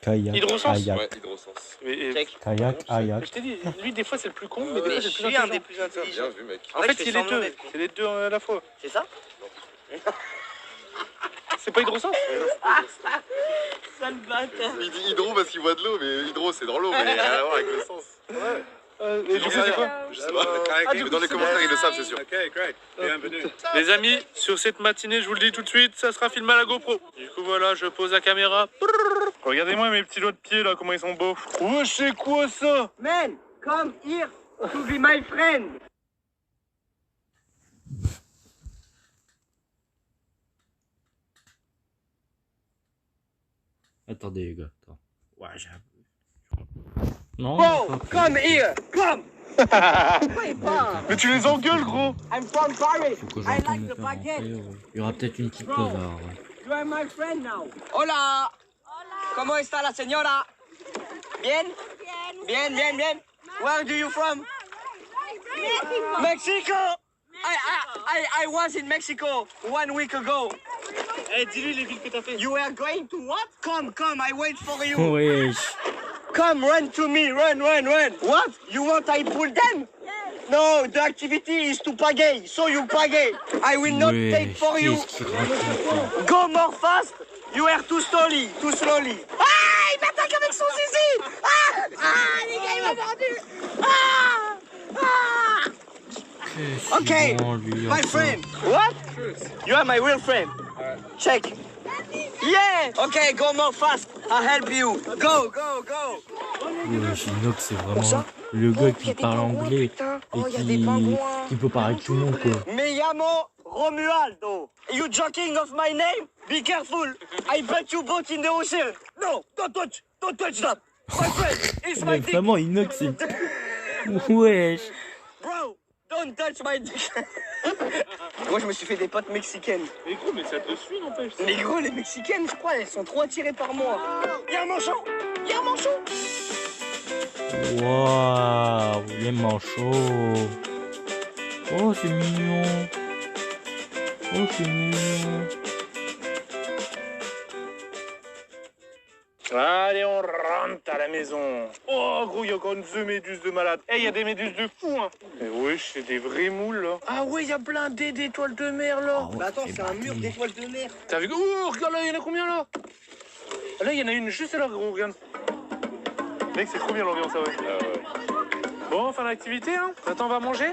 Kayak, Hydrosens. kayak, Ouais, hydrosens. Mais, Check. kayak, kayak. je t'ai dit, lui, des fois, c'est le plus con, mais des Mais fois, je c'est le suis plus un des intelligent. plus intelligents. Bien vu, mec. En fait, je c'est fais les semblant deux. d'être con. C'est les deux à la fois. C'est ça? C'est pas hydrosens? Sale bâtard. Il dit hydro parce qu'il voit de l'eau, mais hydro, c'est dans l'eau, mais rien à voir avec le sens. Et du coup, c'est quoi? Je sais pas. du coup, Dans les c'est commentaires, ils le savent, c'est sûr. Les amis, sur cette matinée, je vous le dis tout de suite, ça sera filmé à la GoPro. Du coup, voilà, je pose la caméra. Regardez-moi mes petits doigts de pied là, comment ils sont beaux. Oh, c'est quoi ça? Man, come here to be my friend. Attendez les gars, attends. Ouais, j'ai un peu... Non, Bro, pas come here, come. Pourquoi il parle? Mais tu les engueules, gros. I'm from Paris. faut que I j'entende like mon the père baguette. rentrer, ouais. Il y aura peut-être une petite pause alors. Ouais. You are my friend now. Hola. ¿Cómo está la señora? Bien? Bien. Where do you from? Mexico. I was in Mexico 1 week ago. Eh, dis-lui les villes que t'as fait. You were going to what? Come, I wait for you. Wesh. Come, run to me, run. What? You want I pull them? No, the activity is to pagaie, so you pagaie. I will not take for you. Qu'est-ce qu'il raconte? Go more fast. You are too slowly. Ah, il m'attaque avec son zizi. Les gars, il m'a mordu. Qu'est-ce Okay, qu'il branle, lui, my encore? friend. What? You are my real friend. Check. Yeah. Okay, go more fast. I'll help you. Go. Wesh, Inox, c'est vraiment le gars qui parle anglais et qui peut parler avec tout le monde, quoi. Me llamo Romualdo. You joking of my name? Be careful. I bet you boat in the ocean. No, don't touch that. My friend, it's my Mais dick. vraiment, Inox, c'est... Wesh. Bro, don't touch my dick. Moi, je me suis fait des potes mexicaines. Mais gros, mais ça te suit, n'empêche. Mais gros, les mexicaines, je crois, elles sont trop attirées par moi. Y'a un manchot. Waouh, les manchots. Oh, c'est mignon. Allez, on rentre à la maison. Oh, gros, il y a encore une méduses de malade. Eh, il y a des méduses de fou, hein. Mais wesh, c'est des vrais moules, là. Ah ouais, il y a plein d'étoiles de mer, là. Ah ouais, Bah attends, eh c'est bah, un mur d'étoiles de mer. T'as vu? Oh, regarde là, il y en a combien, là? Là, il y en a une juste là, gros, regarde. Mec, c'est trop bien l'ambiance, ça, ouais. Bon, on fait l'activité, hein. Attends, on va manger.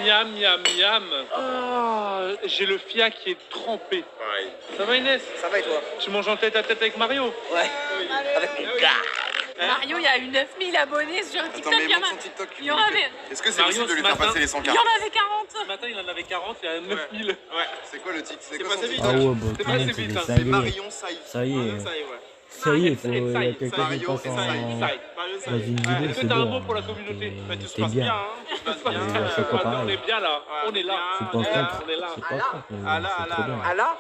Miam. Ah, j'ai le fiac qui est trempé. Pareil. Ça va, Inès? Ça va et toi? Tu manges en tête à tête avec Mario? Ouais. Avec mon gars. Mario, il y a eu 9000 abonnés sur Attends, TikTok. mais Il y en montre a- son TikTok. il y en avait. Est-ce que c'est Mario, possible de lui ce faire matin, passer les 100 Il k? y en avait 40. Ce matin, il en avait 40, il y a 9000. Ouais. C'est quoi le titre? C'est quoi pas son assez vite, TikTok? Ah ouais, bah, C'est tout pas le monde, assez vite, c'est- hein. ça C'est y est. Marion Saï. Ça y est. ouais. Ça y est, Ça y est, il y ça y a est, quelqu'un qui Mario, passe ça y est, en... ça y est. dans une vidéo, Est-ce que c'est t'as un bon. mot pour la communauté? T'es bien. c'est pas pareil. On est bien là, on est là. C'est pas contre. On est là. C'est pas contre, mais c'est trop bien. Allah,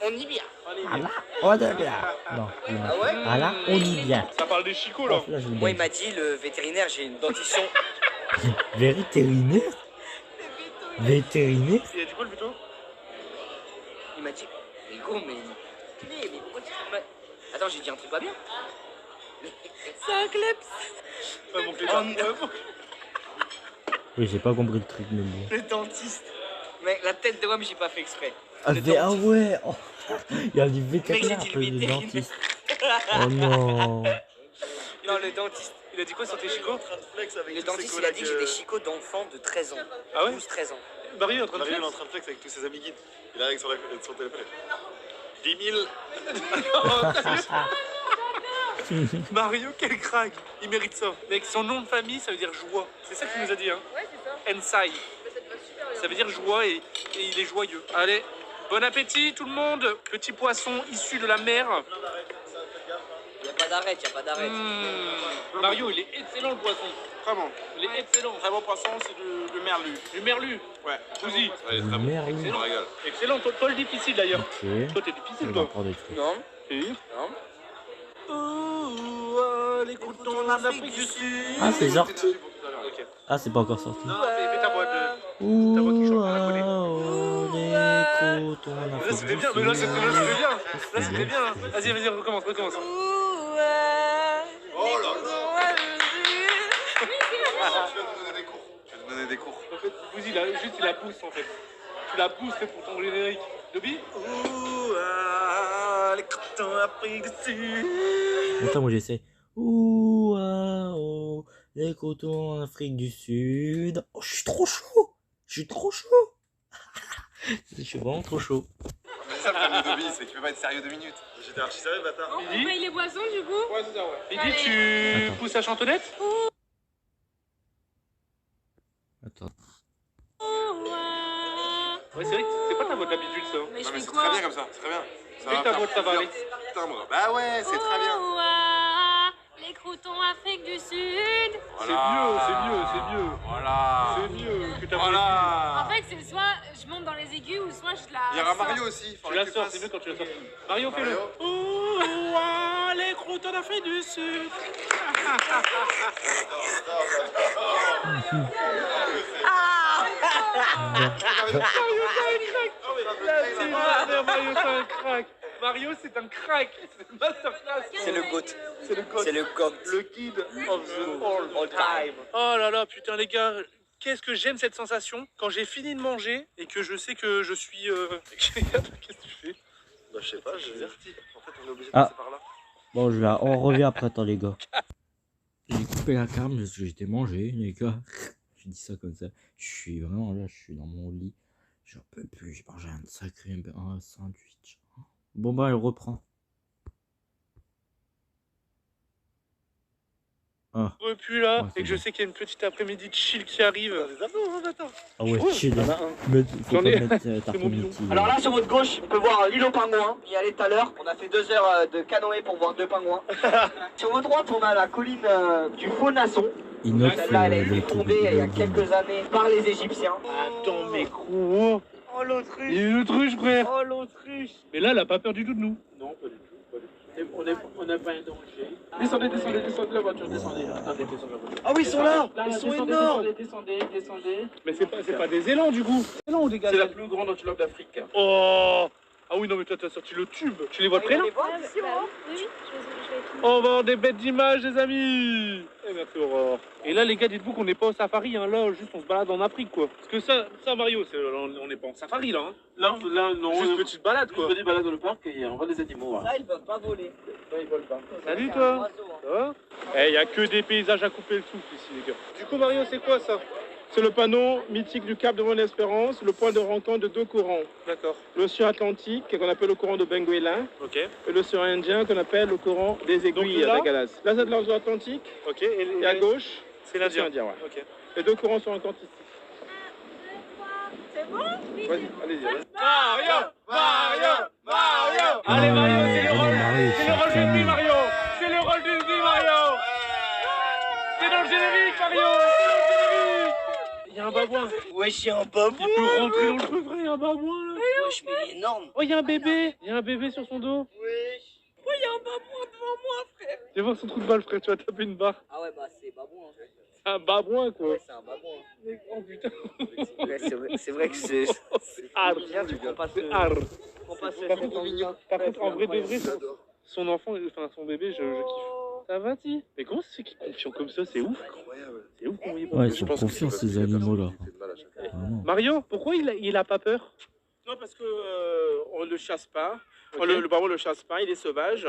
on y vient. On est bien. Non, non. Ah ouais? Ah là, on y vient. Ça parle des chicots là. Oh, là, je l'ai Moi, il bien m'a dit, le vétérinaire, j'ai une dentition. dit. Vétérinaire? Vétérinaire? Il a dit quoi le plutôt? Il m'a dit, mais gros, mais pourquoi tu te mets... Attends, j'ai dit un truc pas bien. C'est un kleps. Pas mon clé. Oui, j'ai pas compris le truc, mais bon. Le dentiste. Mais la tête de homme, j'ai pas fait exprès. Ah, Le ah dentiste. ouais oh. Il y a du Mec, j'ai vétérinaire, dit un peu le de vétérinaire. dentiste. Oh non. Non, le dentiste. Il a dit quoi sur tes chicots? Le dentiste, il a dit que j'ai des chicots d'enfants de 13 ans. Ah ouais? 12-13 ans. Marie est en train de Mario, il est faire. en train de flex avec tous ses amis guides. Il arrive sur son téléphone. 10 000. Mario, quel crack. Il mérite ça. Mec, son nom de famille, ça veut dire joie. C'est ça qu'il nous a dit, hein? Ouais, c'est ça. Ensai. Ça veut dire joie et il est joyeux. Allez, bon appétit tout le monde. Petit poisson issu de la mer. Y'a pas d'arrêt, y'a pas d'arrêt. Mario, il est excellent le poisson. Vraiment, il est excellent. Très bon poisson, c'est du merlu. Du merlu? Ouais. Vous-y. Merde. Excellent. Excellent. Toi, le difficile d'ailleurs. Ok. Toi, t'es Je difficile, vais toi. encore des trucs. Non, Et non. les croutons d'Afrique du Sud. Ah, c'est sorti. Ok. Ah, c'est pas encore sorti. Non, fais ta voix de... Ouh, ta voix qui chante, on la connaît. oh, les croutons Là, d'Afrique c'était du bien. Mais là, Sud. c'était bien. Là, c'était bien. Vas-y, recommence. Oh là là. Je vais te donner des cours. En fait, vous, il la pousse en fait. Tu la pousses pour ton générique. Dobby? Les croutons d'Afrique du Sud. Attends, moi j'essaie. Ouh, ah, oh, les croutons en Afrique du Sud. Oh, je suis trop chaud. Je suis vraiment trop chaud. Mais ça, le problème de Dobby, c'est qu'il peut pas être sérieux 2 minutes. J'étais archi sérieux, bâtard. On paye les boissons du coup? Ouais, c'est ça, ouais. Il dit, Allez. tu Attends. pousses la chantonnette? Attends. Ouais, c'est vrai que c'est pas ta voix d'habitude, ça. Mais je Non, mais fais c'est quoi? très bien comme ça, c'est très bien. Ça Fais va ta faire voix, ça va aller. plusieurs timbres. Bah ouais, c'est très bien. Les croutons Afrique du Sud. C'est mieux. Voilà. C'est mieux que ta voix. En Voilà. fait, c'est soit je monte dans les aigus ou soit je la. Il y aura sors. Mario aussi. Tu faudrait la que sors, fasses. c'est mieux quand tu la sors. Mario, fais-le. Mario. Les croutons d'Afrique du Sud. Mario, c'est un crack. Mario, c'est un crack. C'est une masterclass. C'est le GOAT. C'est le code. C'est le GOAT. Le guide of the all time. Oh là là, putain les gars, qu'est-ce que j'aime cette sensation quand j'ai fini de manger et que je sais que je suis... Qu'est-ce que tu fais? Bah, je sais pas, je vertis. En fait, on est obligé de Ah. passer par là. Bon, on revient après, attends les gars. J'ai coupé la carne parce que j'étais mangé, les gars. Je dis ça comme ça. Je suis vraiment là, je suis dans mon lit. J'en peux plus, j'ai mangé un sacré un sandwich. Bon bah, elle reprend. Ah, Plus là, Ouais, c'est et que je bon. sais qu'il y a une petite après-midi de chill qui arrive. ah ouais, Ouais, chill. t'en as un. Mais faut J'en pas ai- mettre c'est mon bidon. Tartamiti. Alors là, sur votre gauche, on peut voir l'île aux pingouins. Il y allait tout à l'heure. On a fait 2 heures de canoë pour voir 2 pingouins. Sur votre droite, on a la colline du Faux-Nasson. Inox, Celle-là, elle a été le truc fondée il y a de- quelques années par les Égyptiens. Attends, mais gros. Oh l'autruche. Il est une autruche, frère. Oh l'autruche. Mais là, elle a pas peur du tout de nous. Non, pas du tout. On n'a pas un danger. Descendez la voiture, descendez. Attendez, descendez la voiture. Ah oui, ils sont là. Là, Ils sont descendez, énormes. descendez. Mais c'est pas des élans du coup. Élans ou des gars? C'est la plus grande antilope d'Afrique. Oh. Ah oui, non, mais toi, t'as sorti le tube. Tu les vois de près là? Oui, je vais On va avoir des bêtes d'images, les amis. Eh merci Aurore. Et là, les gars, dites-vous qu'on n'est pas au safari, hein. Là, juste on se balade en Afrique, quoi. Parce que ça Mario, on n'est pas en safari, là. Hein. Là, non. Juste petite balade, quoi. Juste petite balade dans le parc et on voit des animaux. Là, ils peuvent pas voler. Là, ils volent pas. Salut, C'est un toi. oiseau, hein. Ça va? Eh, y a que des paysages à couper le souffle ici, les gars. Du coup, Mario, c'est quoi ça? C'est le panneau mythique du Cap de Bonne-Espérance, le point de rencontre de 2 courants. D'accord. L'océan Atlantique, qu'on appelle le courant de Benguela, Ok. et l'océan Indien, qu'on appelle le courant des aiguilles là d'Agalas. Là, c'est de l'océan Atlantique, Ok. et à gauche, c'est l'océan l'Indien. Indien. Ouais. Ok. Les 2 courants sont rencontrés ici. C'est bon? Vas-y, allez-y. Mario. Allez, Mario, c'est le rôle. Mario, C'est le rôle c'est d'une vie, un Mario. C'est le rôle d'une vie, Mario. C'est dans le générique, Mario. Il y a un babouin. Wesh, il y a un babou. Il peut rentrer dans le truc, frère. Il y a un babouin, là. Wesh, mais il est énorme. Oh, il y a un bébé. Il y a un bébé sur son dos. Wesh. Oh, il y a un babouin devant moi, frère. Viens voir son trou de balle, frère. Tu vas taper une barre. Ah ouais, bah c'est babou, en fait. C'est un babouin, quoi. Ouais, c'est un babou. Hein. Oh, putain. Ouais, c'est vrai que c'est... C'est hard. Viens, tu prends pas ce... C'est hard. Prends pas ce... Par contre, en vrai de vrai, son enfant, enfin son bébé, je kiffe. Ça va, Ti? Mais comment ça se fait qu'il est confiant comme ça? C'est ouf. Incroyable. C'est ouf qu'on voyait pas. Ouais, ils sont confiants ces animaux-là. Vraiment. Mario, pourquoi il a pas peur? Non, parce que on le chasse pas. Okay. Le baron le chasse pas, il est sauvage.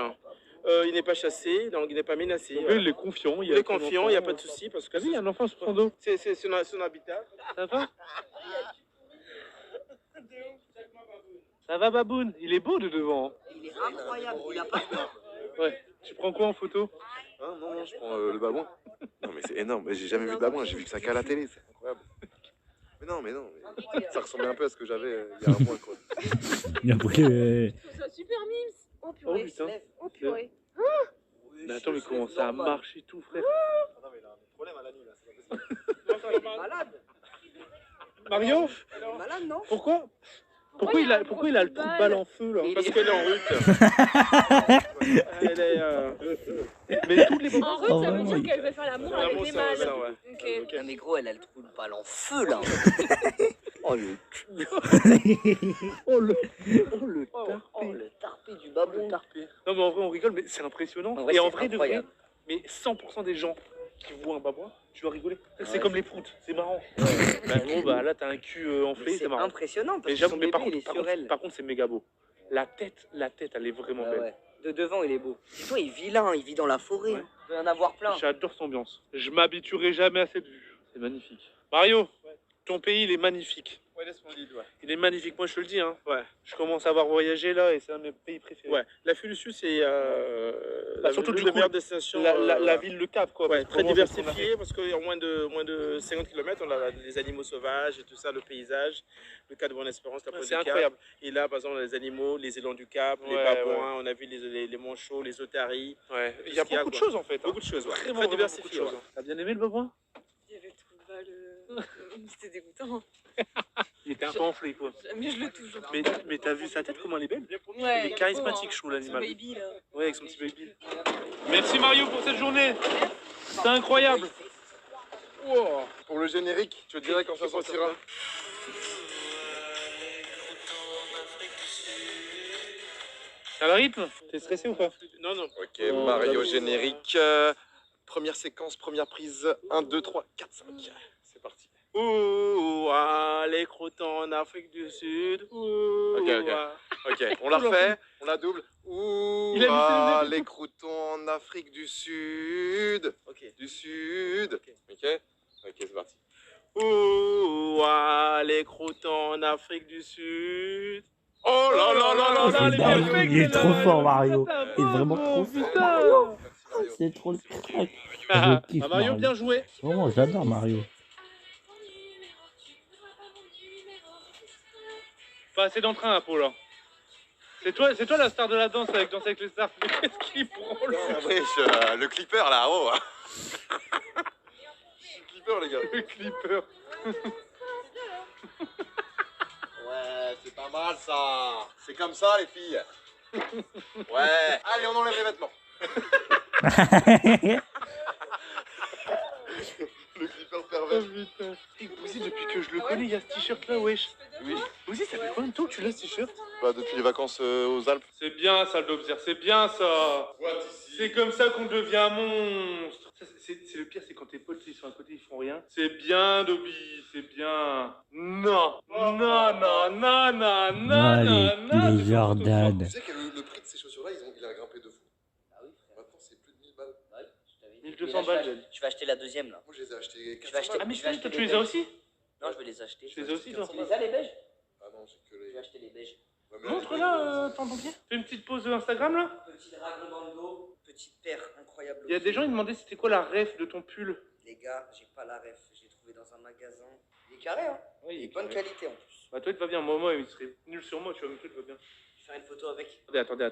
Il n'est pas chassé, donc il n'est pas menacé. Donc, il est confiant. Il est confiant, il n'y a pas de souci. Parce que il y a un enfant sur son dos. C'est son habitat. Ça va? Ça va, Baboun? Il est beau de devant. Il est incroyable, il a pas peur. Ouais. Tu prends quoi en photo? Ah, non, je prends le babouin. Non, mais c'est énorme. J'ai jamais vu de babouin. J'ai vu que ça qu'à la télé. C'est incroyable. Mais non. Mais ça ressemblait un peu à ce que j'avais il y a un mois, quoi. Il a pris. C'est super mimes. Oh purée. Oh putain. Oh purée. Mais attends, mais comment ça marche et tout, frère? Ah non, mais il a un problème à la nuit, là. C'est pas possible. Malade. Mario? Malade, non? Pourquoi il a le trou de balle en feu, là? Parce qu'elle est en rut. Elle est... Mais toutes les En rut, ça veut dire qu'elle veut faire l'amour avec des mâles. Ok. Non, mais gros, elle a le trou de balle en feu, là. Oh le cul. Oh le tarpé. Oh le tarpé du babou. Non mais en vrai on rigole, mais c'est impressionnant. En vrai, et en c'est vrai incroyable. de vrai, mais 100% des gens qui voient un babouin, tu vas rigoler. C'est comme les proutes, c'est marrant. Bah gros, bah là t'as un cul enflé, c'est marrant. Impressionnant parce Mais que son bébé par il est sur elle. par contre c'est méga beau. La tête elle est vraiment belle. Ouais. De devant il est beau. Dis-toi, il est vilain, il vit dans la forêt. Ouais. Il doit y en avoir plein. J'adore cette ambiance. Je m'habituerai jamais à cette vue. C'est magnifique. Mario, ton pays il est magnifique. Ouais, laisse mon lead, ouais. Il est magnifique, moi je te le dis. Hein. Ouais. Je commence à avoir voyagé là et c'est un de mes pays préférés. Ouais, l'Afrique du Sud, c'est surtout l'une des meilleures destinations. La ville de Cap, quoi. Ouais, très diversifiée parce qu'en moins de 50 km, on a les animaux sauvages et tout ça, le paysage, le Cap de Bonne-Espérance, la pointe du Cap. C'est incroyable. Et là, par exemple, on a les animaux, les élans du Cap, les babouins, on a vu les manchots, les otaries. Ouais, il y a beaucoup de choses en fait. Beaucoup de choses, ouais. Vraiment, Très diversifié. Ouais. T'as bien aimé le babouin? Il y avait le trou de balle. C'était dégoûtant. Il était un peu enflé, quoi. Mais je le touche. Mais t'as vu sa tête, comment elle est belle? Ouais. Il est charismatique, chou, l'animal. Son baby, là. Ouais, avec son petit baby. Merci Mario pour cette journée. C'était incroyable. Wow. Pour le générique, tu te dirais quand ça sortira. T'as le rythme? T'es stressé ou pas? Non. Ok, Mario générique. Première séquence, première prise. 1, 2, 3, 4, 5. C'est parti. Ouh, les croûtons en Afrique du Sud. Ouh, Ok, on la refait, on la double. Ouh, les croûtons en Afrique du Sud. Ok. Du Sud. Ok, c'est parti. Ouh, les croûtons en Afrique du Sud. Oh là là là là là, les Il est trop fort, Mario. Il est vraiment trop fort. Mario. C'est trop le crack. Ah, Je kiffe Mario, bien joué. Vraiment, j'adore Mario. Pas assez d'entrain, là, Paul. C'est toi la star de la danse avec Danse avec les stars. Mais qu'est-ce qu'il branle? Le clipper là, oh. Je suis clipper, les gars. Le clipper. Ouais, c'est pas mal ça. C'est comme ça, les filles. Ouais. Allez, on enlève les vêtements. Le clipper pervers. Oh putain. Et Bouzy, depuis que je le connais, il y a ce t-shirt là, wesh. Oui. Bouzy, ça fait combien de temps que tu l'as ce t-shirt? Bah, depuis les vacances aux Alpes. C'est bien ça, l'observe, c'est bien ça. C'est comme ça qu'on devient un monstre. C'est le pire, c'est quand tes potes ils sont à côté, ils font rien. C'est bien, Dobby, c'est bien. Non, Les Jordan. Tu sais que le prix de ces chaussures-là, il a grimpé de fou. Ah oui. Maintenant, c'est plus de 1000 balles. Ouais, je t'avais dit. 1200 balles. Tu vas acheter la deuxième là. Moi, je les ai achetés Tu vas 400 acheter. balles. Ah mais Je vais toi, acheter tu les as aussi? Non, je vais les acheter. Tu les as aussi toi? Tu les as les beiges? Ah non, j'ai que Je les... vais acheter les beiges. Ouais, mais Montre là, ton pied. Fais une petite pause Instagram là. Petit dragon dans le dos, petite paire incroyable. Il y a des gens qui demandaient c'était quoi la ref de ton pull. Les gars, j'ai pas la ref. Je l'ai trouvé dans un magasin. Il est carré, hein. Oui, Il est de bonne qualité en plus. Bah toi il te va bien, moi il serait nul sur moi, tu vois, mais toi il te va bien. Je vais faire une photo avec. Attendez.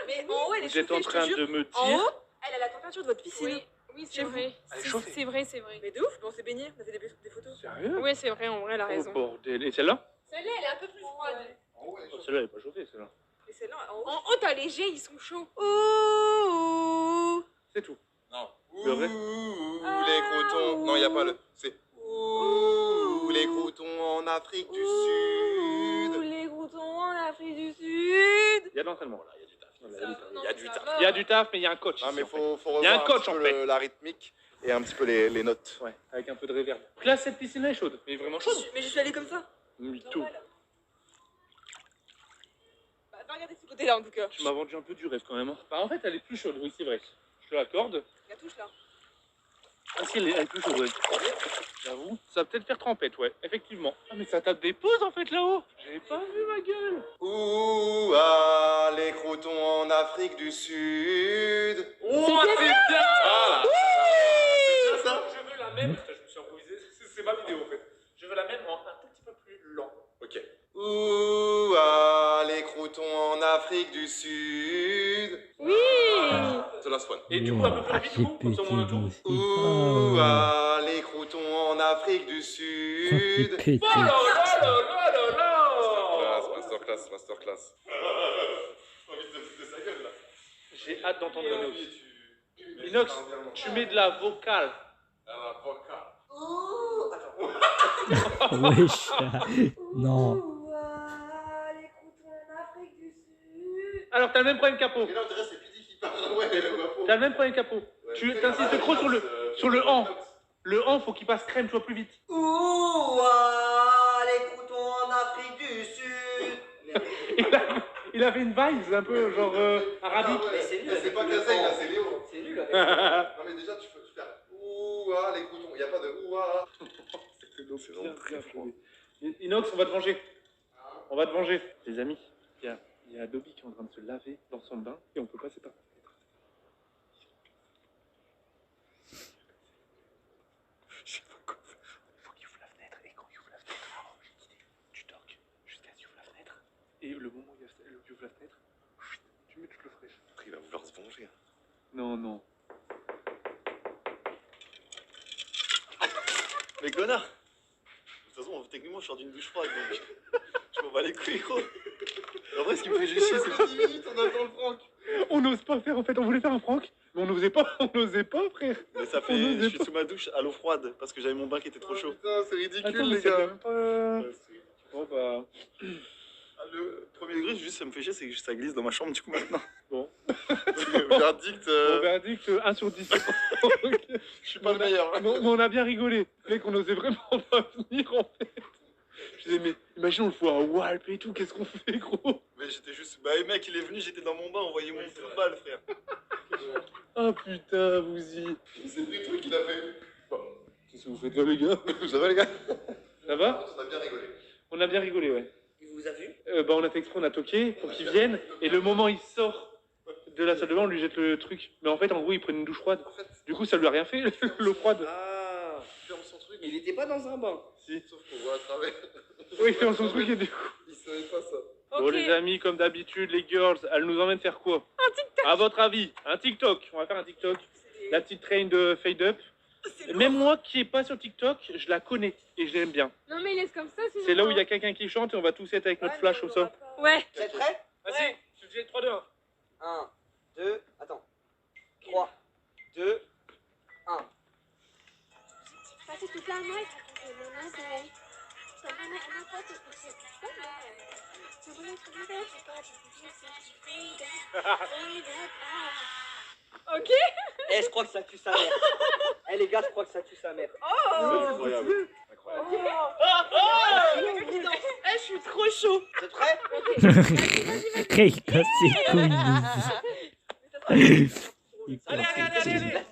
Mais en haut, elle est Vous êtes chauffée, en je te train jure. de me En dire... haut, elle a la température de votre piscine. Oui, Chez c'est vrai. Elle est chauffée. C'est vrai, c'est vrai. Mais de ouf, on s'est baigné, on a fait des photos. Sérieux? Oui, c'est vrai, en vrai, elle a Oh raison. bordel, et celle-là? Celle-là, elle est un peu plus froide. Oh, celle-là elle est pas chauffée, celle-là. Et celle-là, en haut. En haut, t'as les jets, ils sont chauds. Ouh. C'est tout. Non. Le vrai? Ouh, les croutons. Non, il n'y a pas le... C'est... Ouh, les croutons en Afrique du Sud. Les croutons en Afrique du Sud. Il y a de l'entraînement là, il y a du taf. Il y a du taf. Il y a du taf, mais il y a un coach. Non, mais ici, faut Il y a un revoir coach, petit en peu fait. la rythmique et un petit peu les notes. Ouais, avec un peu de réverb. Donc là, cette piscine-là est chaude. Mais vraiment chaude. Mais je suis allée comme ça. Mytho. Bah, va regarder de ce côté-là en tout cas. Tu m'as vendu un peu du rêve quand même. Hein. Bah, en fait, elle est plus chaude, oui, c'est vrai. Je te l'accorde. La touche là. Ah si, elle est plus chaude, ouais. J'avoue. Ça va peut-être faire trempette, ouais, effectivement. Ah, mais ça tape des pauses en fait là-haut. J'avais pas vu ma gueule. Ouh, ah, les croutons en Afrique du Sud. Oh, c'est bien. Voilà. C'est bien ça. Je veux la même. Putain, je me suis improvisé. C'est ma vidéo en fait. Je veux la même en un tout petit peu plus lent. Ok. Ouh, ah, les croutons en Afrique du Sud. Oui. The last one. Et du coup, un peu plus vite, du coup, comme ça, on a tout. Ouh, ah, les croutons en Afrique du Sud. Oh là là là là là là. Masterclass, masterclass. J'ai hâte d'entendre Inox. Inox, tu mets de la vocale. Wesh. Non. Alors, t'as le même problème capot. Mais là, on dirait que c'est Pidi qui parle. Ouais, le guapo. T'as le même problème capot. Tu t'insistes trop sur le en. Le en, faut qu'il passe crème, tu vois, plus vite. Ouh, ah, les croutons en Afrique du Sud. Il avait une vibe un peu genre arabique. Ah ouais, c'est nul, c'est pas Kazeem, là, c'est Léo. C'est nul avec Non, mais déjà, tu peux faire ouh, ah, les croutons. Il n'y a pas de ouh, ah. C'est vraiment très froid. Inox, on va te venger. On va te venger. Les amis, il y a Adobe qui est en train de se laver dans son bain et on peut passer par la fenêtre. Je sais pas quoi faire. Faut qu'il ouvre la fenêtre et quand il ouvre la fenêtre, j'ai une idée. Tu toques jusqu'à ce qu'il ouvre la fenêtre et le moment où il ouvre la fenêtre, tu mets toute le fraîche. Il va vouloir se venger. Non, non. Mais connard! De toute façon, techniquement, je sors d'une douche froide, donc je m'en bats les couilles, gros. En vrai, ce qui me fait juste chier, c'est 10 minutes, on attend le Franck. On n'ose pas faire, en fait, on voulait faire un prank, mais on n'osait pas, frère. Mais ça fait, je suis sous ma douche à l'eau froide parce que j'avais mon bain qui était trop chaud. Putain, c'est ridicule, Attends, les mais ça gars. doit même pas... Bon, bah... Le premier degré, juste ça me fait chier, c'est que ça glisse dans ma chambre du coup maintenant. Bon. Verdict. Bon, verdict 1 sur 10. Je suis pas le meilleur. Mais on a bien rigolé. Mec, on osait vraiment pas venir, en fait. Je disais, mais imagine, on le fout à Walp et tout, qu'est-ce qu'on fait, gros? Mais j'étais juste. Bah, mec, il est venu, j'étais dans mon bain, on voyait mon football, frère. Ah putain, vous y... C'est le truc qu'il a fait. Qu'est-ce que vous faites là, les gars? Ça va, les gars? Ça va? On a bien rigolé. On a bien rigolé, ouais. Il vous a vu? Bah, on a fait exprès, on a toqué pour qu'il vienne. Et le moment où il sort de la salle de bain, on lui jette le truc. Mais en fait, en gros, il prenait une douche froide. Du coup, ça lui a rien fait, l'eau froide. Ah, Il ferme son truc. mais il était pas dans un bain. Si. Sauf qu'on voit à travers. Oui, il fait son truc et du coup... Il savait pas ça. Bon, les amis, comme d'habitude, les girls, elles nous emmènent faire quoi? Un TikTok. À votre avis, un TikTok. On va faire un TikTok. La petite train de Fade Up. Même moi qui est pas sur TikTok, je la connais et je l'aime bien. Non mais il laisse comme ça sinon. C'est là où il y a quelqu'un qui chante et on va tous être avec notre flash comme ça. Ouais. Vous êtes prêts? Vas-y, je te dis 3, 2, 1. 1, 2, attends. 3, 2, 1. Passer toute la nuit à compter mon oseille. Ta maman et ma pote, c'est pas mal. Tu voulais te lever, c'est pas du tout. Ok. Eh, je crois que ça tue sa mère. Eh, les gars, je crois que ça tue sa mère. Incroyable. Eh, je suis trop chaud. Vous êtes prêts? Il casse ses couilles. Il Allez, casse allez, ses allez, couilles. allez.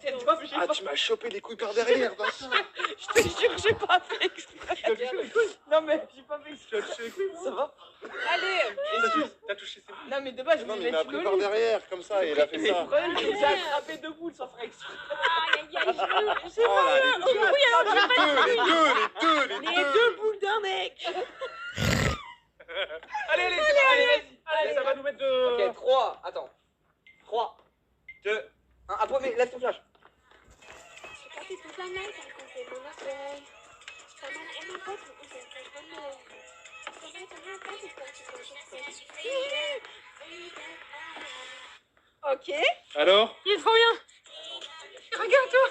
Ah, tu m'as chopé les couilles par derrière, bâtard. Je te jure, j'ai pas fait exprès. Tu as touché les couilles? Non mais j'ai pas fait Tu exprès. as touché les couilles? Ça va? Allez. T'as touché ses couilles? Non mais de base, je Non, voulais mais il m'a mettre pris une par olive. derrière, comme ça, et il a fait Mais ça. le problème, c'est que j'ai attrapé deux boules sans faire exprès. Aïe aïe aïe, j'ai Oh là, les deux. les deux boules d'un mec. Allez, allez, c'est bon, allez, vas-y. Allez, ça va nous mettre de... Ok, 3, attends. 3, 2, 1. Après, mais laisse ton flash. J'ai passé toute la nuit à compter mon oseille. Ta maman et ma pote, c'est pas bonheur. Ta maman et ma pote, c'est pas du tout. Ok. Alors? Il est trop bien. Regarde-toi.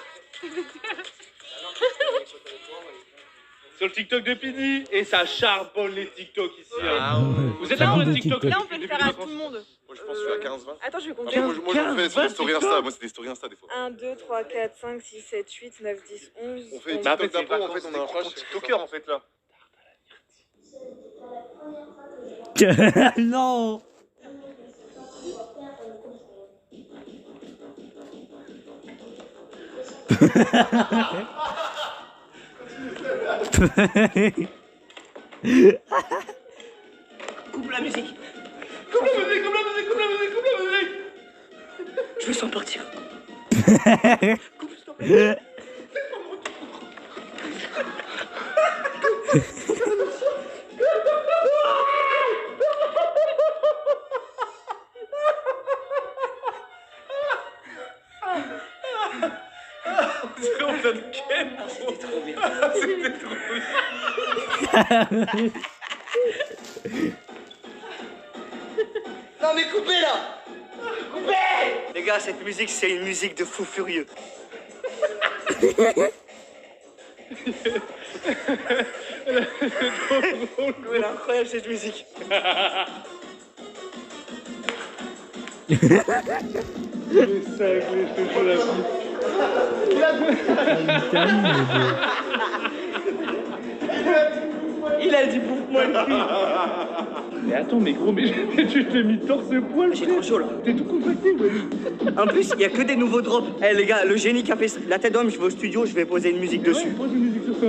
Sur le TikTok de Pini. Et ça charbonne les TikTok ici. Ah hein. ouais. Vous êtes là pour J'aime le le TikTok? TikTok. Là, on peut le faire à tout le monde. Moi, Moi, je pense que je suis à 15-20. Attends, je vais Moi, compter. je le fais sur des stories Insta. Moi, c'est des stories Insta des fois. 1, 2, 3, 4, 5, 6, 7, 8, 9, 10, 11. On fait Mais après, TikTok c'est d'appo, en fait, on a un compte TikToker en fait là. Non. Coupe la musique. Coupe la musique, coupe la musique, coupe la musique, coupe la musique. Je me sens partir. C'est on a de quel C'était trop bien. C'était trop bien. Non mais coupez là. Coupez. Les gars, cette musique, c'est une musique de fou furieux. Elle est incroyable cette musique. Il a dit bouffe-moi le cul. Mais attends, mais gros, mais tu t'es mis torse-poil. J'ai trop chaud là. T'es tout contracté, ouais. En plus, il y a que des nouveaux drops. Eh les gars, le génie qui a fait la tête d'homme, je vais au studio, je vais poser une musique dessus. Ouais, pose une musique sur ça.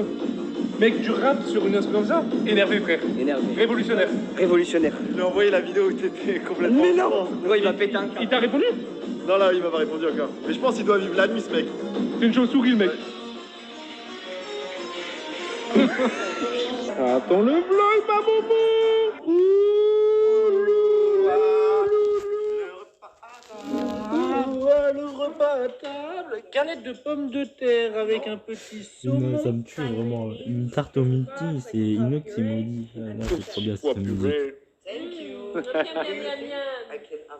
Mec, du rap sur une instru comme ça, énervé frère. Énervé. Révolutionnaire. Révolutionnaire. Il a envoyé la vidéo où t'étais complètement. Mais non. Ouais, il m'a pété un câble. Il t'a répondu? Non, là, il m'a pas répondu encore. Mais je pense qu'il doit vivre la nuit, ce mec. C'est une chauve-souris le mec. Attends le vlog, ma bobo. Le repas à table, canette de pommes de terre avec un petit saumon. Non, ça me tue vraiment. Une tarte au multi, c'est Inox qui m'a dit. Ah, non, c'est trop bien cette musique. Thank you. I can have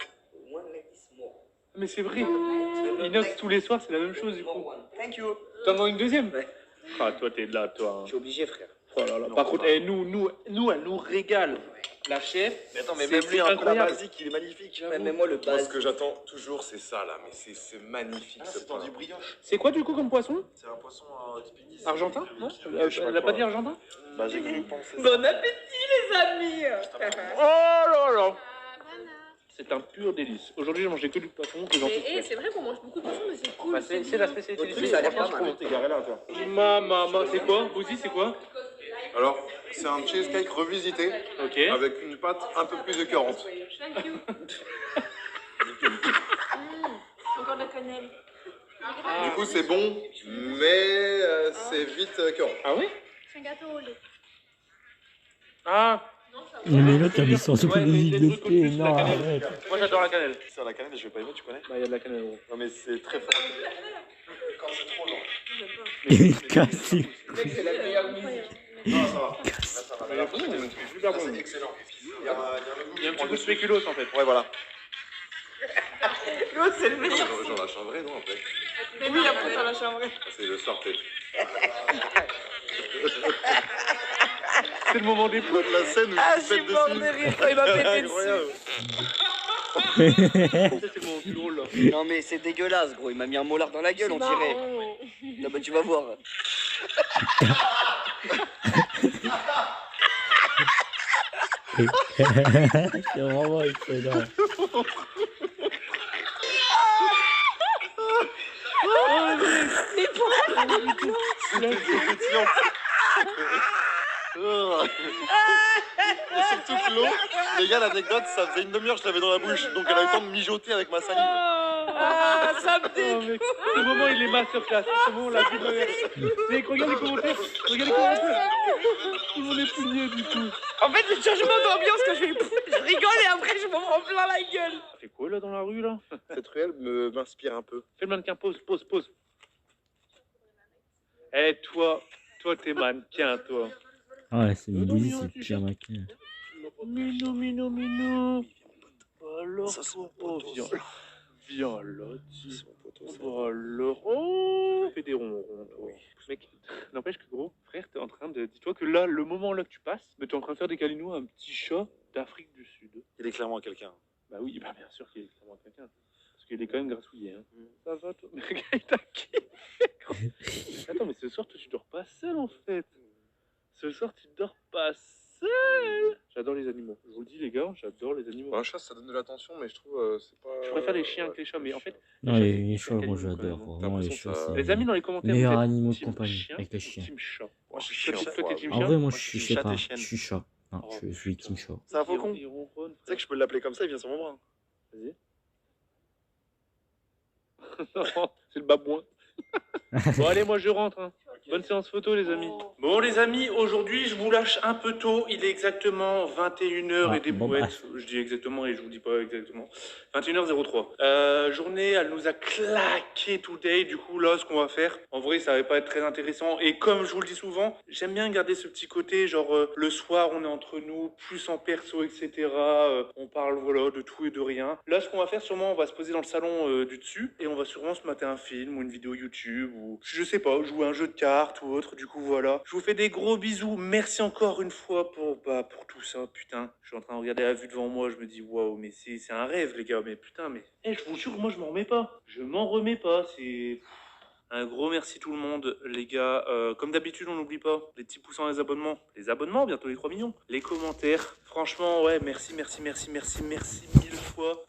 one like this more. Mais c'est vrai. Inox tous les soirs, c'est la même chose du coup. Thank you. T'en as une deuxième? Ouais. Ah, toi, t'es de là, toi. Je suis obligé, frère. Oh là là. Par contre, nous, elle nous régale. La chef. Mais attends, mais c'est même lui, un plat incroyable. basique, il est magnifique. Mais moi, le Moi, base. ce que j'attends toujours, c'est ça là. Mais c'est magnifique ce C'est dans pain. du brioche. C'est quoi du coup comme poisson? C'est un poisson Spigny. Argentin? Non? Je sais Elle a pas quoi. dit argentin? Bah, j'ai cru penser. Bon appétit, les amis. Oh là là! C'est un pur délice. Aujourd'hui, j'ai mangé que du poisson que j'en Mais c'est vrai qu'on mange beaucoup de poissons, mais c'est cool. Bah, c'est la spécialité Votre du truc, sud. ça a l'air Franchement, pas mal. je T'es garé là, toi. trouve. C'est quoi? Bouzy, c'est quoi? Alors, c'est un cheesecake revisité Ok. avec une pâte un peu plus écœurante. Thank you. Encore de la cannelle. Du coup, c'est bon, mais c'est vite écœurant. Ah oui? C'est un gâteau au lait. Ah! Mais l'autre, il a mis son Ouais, mais musique des de trucs thé. au-dessus, la Non, cannelle. arrête. Moi, j'adore la cannelle. C'est à la canette, je vais pas aimer, tu connais? Bah, il y a de la cannelle, gros. Non, mais c'est très fort. Quand c'est trop lent. Cassé. C'est la meilleure musique. Non, ça va. Là, ça va. Mais Là, la cannelle, c'est c'est super bon. excellent. Il y a un Il y a un petit goût goût de spéculoos en fait. Ouais, voilà. L'autre, c'est le meilleur. J'en lâche un vrai, non, après? Oui, après, t'en lâches un vrai. C'est le soir, peut-être. C'est le moment des poules. La scène où Ah, il je se suis pète mort dessus. de rire quand il m'a pété dessus. Incroyable. Ça, c'est le moment plus drôle là. Non mais c'est dégueulasse, gros. Il m'a mis un molar dans la gueule, on dirait. Non bah tu vas voir. C'est vraiment excellent. Mais pourquoi Et surtout que l'eau, les gars, l'anecdote, ça faisait une demi-heure que je l'avais dans la bouche, donc elle a eu le temps de mijoter avec ma salive. Ah, ça me Oh, dégoûte. mec, ce moment il est masterclass. Ce moment la vie de ma mère. Mec, regarde les commentaires. Regarde les commentaires. Tout le monde est pligné du coup. En fait, le changement d'ambiance quand je rigole et après je m'en prends plein la gueule. Ça fait quoi là dans la rue là? Cette ruelle m'inspire un peu. Fais le mannequin, pose. Eh toi t'es mannequin toi. Ouais, c'est une bouillie, c'est le pire maquin. Minou. Alors, oh, viens là, dis. Oh, alors, oh, fais des ronrons, toi. Mec, n'empêche que gros, frère, t'es en train de... Dis-toi que là, le moment là que tu passes, mais t'es en train de faire des câlinous à un petit chat d'Afrique du Sud. Il est clairement quelqu'un. Bah oui, bah bien sûr qu'il est clairement quelqu'un. Parce qu'il est quand même grassouillé. Hein. Ça va, toi? Mais regarde, il taquine. Attends, mais ce soir, toi, tu dors pas seul en fait. Ce soir, tu dors pas seul. J'adore les animaux. Je vous le dis, les gars, j'adore les animaux. Un chat, ça donne de l'attention, mais je trouve c'est pas. Je préfère les chiens que les chats, mais en fait. Non, les chats, chats, moi c'est j'adore. animaux, Vraiment, les l'impression chats, que ça- c'est Les amis dans les commentaires, meilleurs vous êtes animaux de team compagnie chien avec les ou chiens. team chat? Moi, je suis Toi, chien. toi, t'es team En chat? vrai, moi je je suis sais chat pas. et chienne. Je suis chat. Non, Oh, je suis team chat. C'est un faucon. Il ronronne, Tu sais que je peux l'appeler comme ça, il vient sur mon bras. Vas-y. Non, c'est le babouin. Bon, allez, moi je rentre. Hein. Bonne séance photo, les amis. Bon, les amis, aujourd'hui, je vous lâche un peu tôt. Il est exactement 21h Ah, et des bon, brouettes. Je dis exactement et je vous dis pas exactement. 21h03. Journée, elle nous a claqué today. Du coup, là, ce qu'on va faire, en vrai, ça va pas être très intéressant. Et comme je vous le dis souvent, j'aime bien garder ce petit côté, genre, le soir, on est entre nous, plus en perso, etc. On parle, voilà, de tout et de rien. Là, ce qu'on va faire, sûrement, on va se poser dans le salon du dessus et on va sûrement se mater un film ou une vidéo YouTube ou, je sais pas, jouer à un jeu de cartes ou autre. Du coup, voilà. Je vous fais des gros bisous. Merci encore une fois pour tout ça. Putain, je suis en train de regarder la vue devant moi. Je me dis, waouh, mais c'est un rêve, les gars. Mais putain, mais je vous jure, moi, je m'en remets pas. Je m'en remets pas. C'est. Un gros merci tout le monde, les gars. Comme d'habitude, on n'oublie pas les petits pouces, les abonnements. Les abonnements, bientôt les 3 millions. Les commentaires. Franchement, ouais, merci mille fois.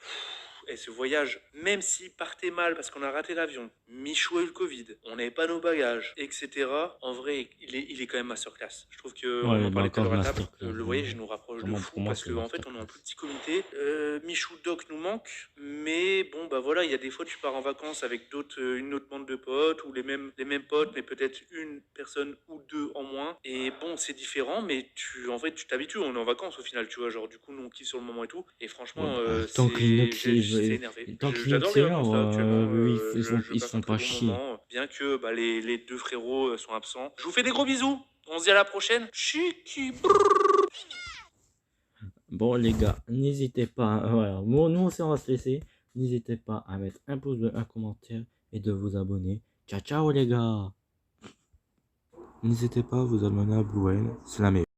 Et ce voyage, même s'il partait mal parce qu'on a raté l'avion, Michou a eu le Covid, on n'avait pas nos bagages, etc. En vrai, il est quand même masterclass. Je trouve que Ouais, on il en est parlait tout à l'heure à encore table. masterclass. Le voyage nous rapproche de Vraiment, fou pour moi, parce c'est qu'en fait, on est masterclass. un plus petit comité. Michou Doc nous manque, mais bon, bah voilà, il y a des fois tu pars en vacances avec une autre bande de potes ou les mêmes potes, mais peut-être une personne ou deux en moins. Et bon, c'est différent, mais en fait, tu t'habitues. On est en vacances au final, tu vois. Genre, du coup, nous on kiffe sur le moment et tout. Et franchement, Ouais, bah, tant que Linux c'est énervé. tant que J'adore Linux les est là, vacances là actuellement. ils Je passe sont un très pas bon chier. moment, bien que bah, les deux frérots sont absents. Je vous fais des gros bisous. On se dit à la prochaine. Chiki. Bon les gars, n'hésitez pas, voilà, bon, nous aussi on va se laisser. N'hésitez pas à mettre un pouce bleu, un commentaire et de vous abonner. Ciao ciao les gars. N'hésitez pas à vous abonner à Blue Whale, c'est la meilleure.